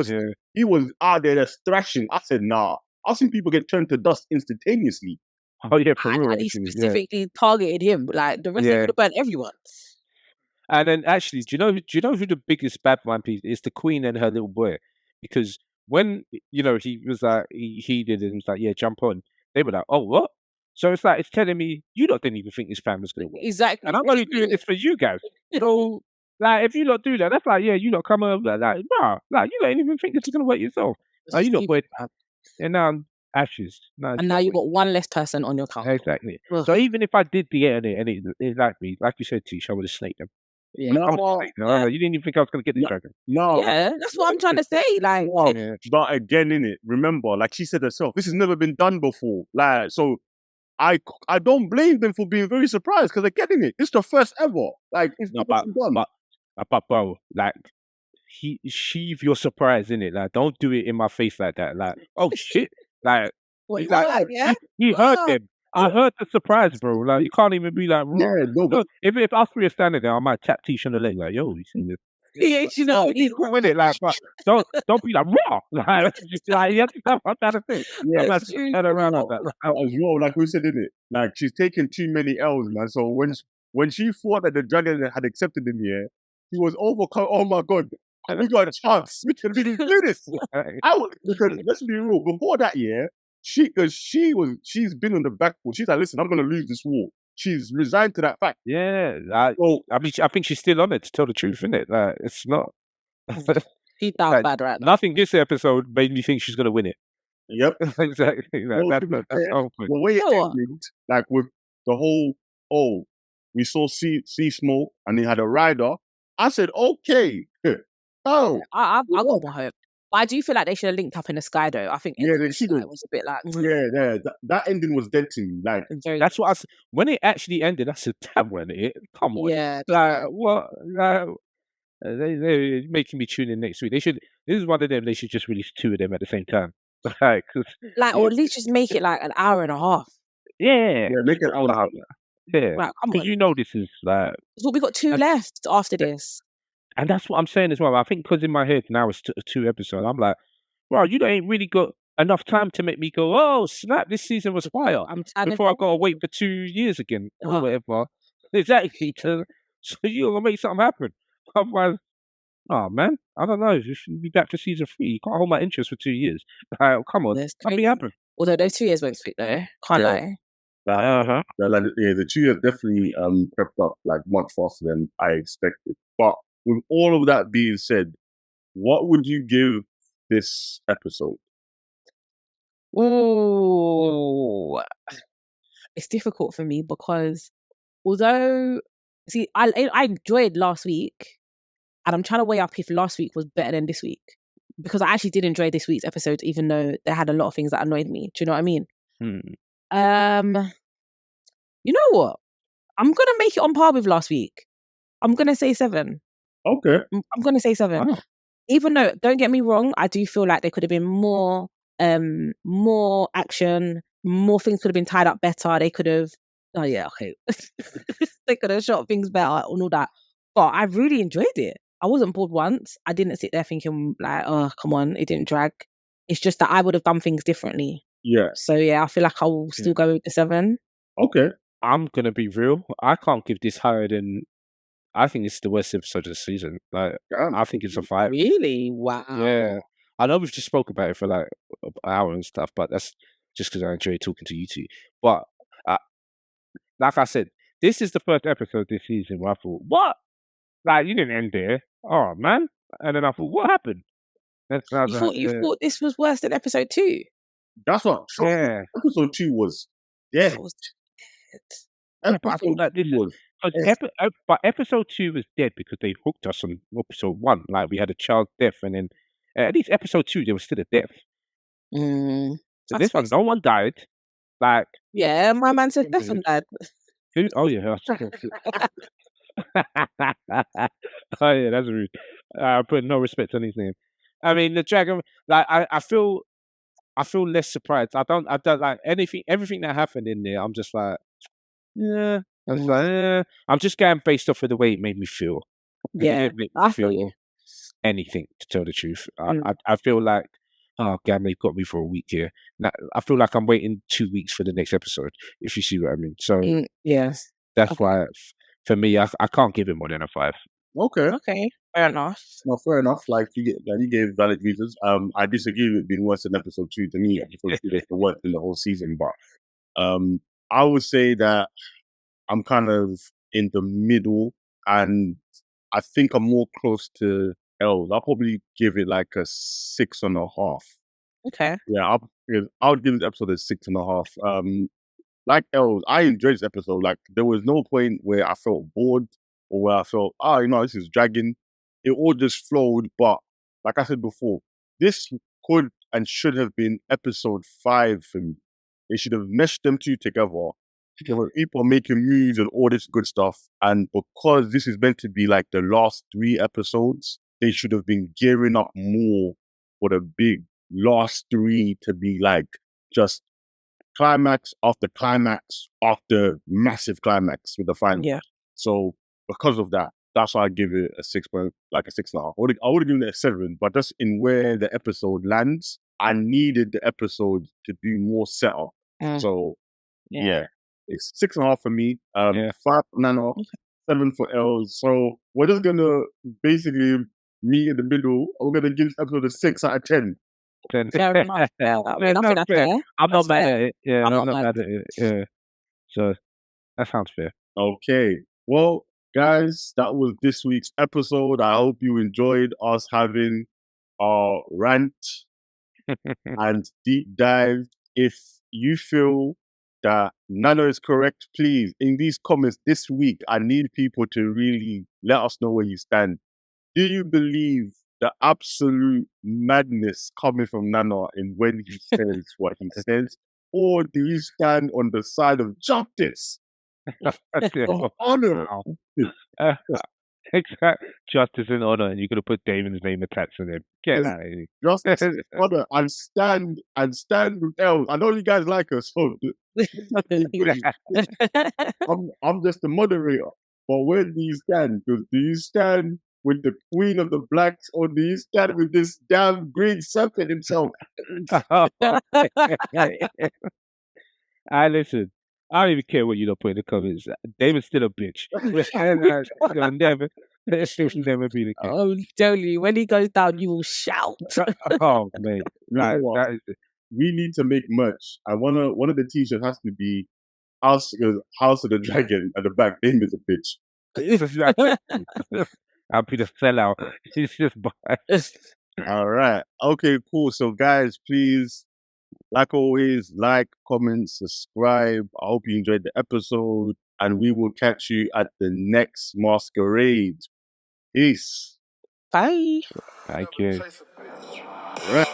he was out there just thrashing. I said, nah. I've seen people get turned to dust instantaneously. Oh yeah, for real. And he specifically targeted him. Like the rest of could have burned everyone. And then actually, do you know who the biggest bad man piece is? The Queen and her little boy. Because when you know he was like he did it and was like, yeah, jump on, they were like, oh what? So it's like it's telling me you lot didn't even think this plan was gonna work. Exactly. And I'm only doing this for you guys. So like if you lot do that, that's like, yeah, you lot come over like nah, like you don't even think this is gonna work yourself. Like you lot boy and now I'm ashes. No, and now you got one less person on your couch. Exactly. Ugh. So even if I did get it and it like me, like you said, Tish, I would have snaked them. Yeah. No, you didn't even think I was going to get the dragon. No. Yeah, that's what I'm trying to say. Like, but again, innit, remember, like she said herself, this has never been done before. Like, so I don't blame them for being very surprised because they're getting it. It's the first ever. Like, it's not done. But bro, like, sheave your surprise in it. Like, don't do it in my face like that. Like, oh shit, like, wait, like, yeah, he heard them. I heard the surprise, bro. Like, you can't even be like, yeah, no, but if us three are standing there, I might tap Tish on the leg, like, yo, you seen this? Yeah, you know, he's cool with it, like, but don't be like raw, like, you have to have what kind of thing. Yeah, that's turn around like that. As well, like we said, innit, like she's taken too many L's, man. So when she thought that the dragon had accepted him, yeah, he was overcome. Oh my god, we got a chance. We can really do this. Because let's be real. Before that, yeah, she's been on the back foot. She's like, listen, I'm gonna lose this war. She's resigned to that fact. Yeah, I mean, I think she's still on it. To tell the truth, isn't it? Like, it's not. She's down bad right now. Nothing this episode made me think she's gonna win it. Yep, exactly. That's the whole point. The way it ended, like with the whole, we saw Sea Smoke and he had a rider. I said, okay. Oh, I got more hope. But I do feel like they should have linked up in the sky, though. I think they should have. It was a bit like that ending was dead to me. Like that's what when it actually ended. I said, "Damn, when it come on, yeah, like what? Like, they're making me tune in next week. They should. This is one of them. They should just release two of them at the same time. Like, 'cause, Like, or at least just make it like an hour and a half. yeah, Yeah, make it out loud. yeah. Like, come Because on. this is like, So we got 2 and, left after this. and that's what I'm saying as well. I think because in my head now it's 2 episodes. I'm like, bro, you ain't really got enough time to make me go, oh snap, this season was fire. I'm turning Before I off. gotta wait for 2 years again or Oh. whatever. Exactly. So you gotta make something happen. Otherwise, oh man, I don't know. You should be back to season 3. You can't hold my interest for 2 years. Come on, That's let me crazy. happen. Although those 2 years went quick though. Can't lie. Uh-huh. The 2 years definitely crept up like much faster than I expected. But with all of that being said, what would you give this episode? Ooh. It's difficult for me because although, see, I enjoyed last week, and I'm trying to weigh up if last week was better than this week, because I actually did enjoy this week's episode, even though they had a lot of things that annoyed me. Do you know what I mean? You know what? I'm gonna make it on par with last week. I'm gonna say 7. Okay. I'm gonna say 7. Wow. Even though, don't get me wrong, I do feel like there could have been more action, more things could have been tied up better. They could have, oh yeah, okay. They could have shot things better and all that. But I really enjoyed it. I wasn't bored once. I didn't sit there thinking like, oh, come on, it didn't drag. It's just that I would have done things differently. Yeah. So yeah, I feel like I will still go with the 7. Okay. I'm gonna be real. I can't give this higher than. I think it's the worst episode of the season. Like, I think it's a 5. Really? Wow. Yeah, I know we've just spoke about it for like an hour and stuff, but that's just because I enjoy talking to you two. But uh, like I said, this is the first episode this season where I thought, what? Like, you didn't end there. Oh man. And then I thought, what happened? And I was like, You thought this was worse than episode 2? That's what yeah. episode 2 was. Yeah. That was dead. Yeah, but I thought like this was. but episode 2 was dead because they hooked us on episode 1. Like, we had a child death, and then at least episode 2 there was still a death. So That's this one, no one died. Like, yeah, my man said Stefan died. who? Oh yeah, oh yeah, that's rude. I put no respect on his name. I mean, the dragon. Like, I feel less surprised. I don't like everything that happened in there. I'm just like, yeah. I was like, I'm just going based off of the way it made me feel. Yeah, It didn't make me I feel you. anything, to tell the truth. I feel like, oh damn, they've got me for a week here. Now, I feel like I'm waiting 2 weeks for the next episode, if you see what I mean. So Yes, that's why, for me, I can't give it more than a 5. okay, fair enough. No, fair enough. Like you gave valid reasons. I disagree with it being worse than episode 2. To me, episode 2 is the worst in the whole season. But I would say that I'm kind of in the middle, and I think I'm more close to Els. I'll probably give it like a 6.5. Okay. Yeah, I'll give this episode a 6.5. Like Els, I enjoyed this episode. Like, there was no point where I felt bored or where I felt, this is dragging. It all just flowed. But like I said before, this could and should have been episode 5 for me. They should have meshed them two together. There were people making moves and all this good stuff. And because this is meant to be like the last 3 episodes, they should have been gearing up more for the big last 3 to be like just climax after climax after massive climax with the final. Yeah. So because of that, that's why I give it a 6.5. I would have given it a 7, but just in where the episode lands, I needed the episode to do more setup. So yeah, it's 6.5 for me. 5.5, 7 for Els. So we're just gonna basically meet in the middle. We're gonna give this episode a 6 out of 10. Fair enough. That's fair. I'm not mad at it. Yeah, I'm I'm not not mad at it. Yeah. So that sounds fair. Okay. Well, guys, that was this week's episode. I hope you enjoyed us having our rant and deep dive. If you feel that Nano is correct, please, in these comments this week, I need people to really let us know where you stand. Do you believe the absolute madness coming from Nano in when he says what he says? Or do you stand on the side of justice? Honor. Exact justice and honor, and you're gonna put Damon's name attached to them. Get Yes. out of here. Justice, honor, and stand with L. I know you guys like us, so I'm just the moderator. But where do you stand? Do you stand with the queen of the blacks, or do you stand with this damn green serpent himself? I listen. I don't even care what you don't put in the comments. Damon's still a bitch. It'll never be the case. I'm telling you, when he goes down, you will shout. Oh man, right. what? That is it. We need to make merch. One of the t-shirts has to be House of the Dragon at the back. Name is a bitch. I'll be the sellout. It's just All right. Okay, cool. So guys, please, like always, like, comment, subscribe. I hope you enjoyed the episode, and we will catch you at the next masquerade. Peace. Bye. Thank you. All right.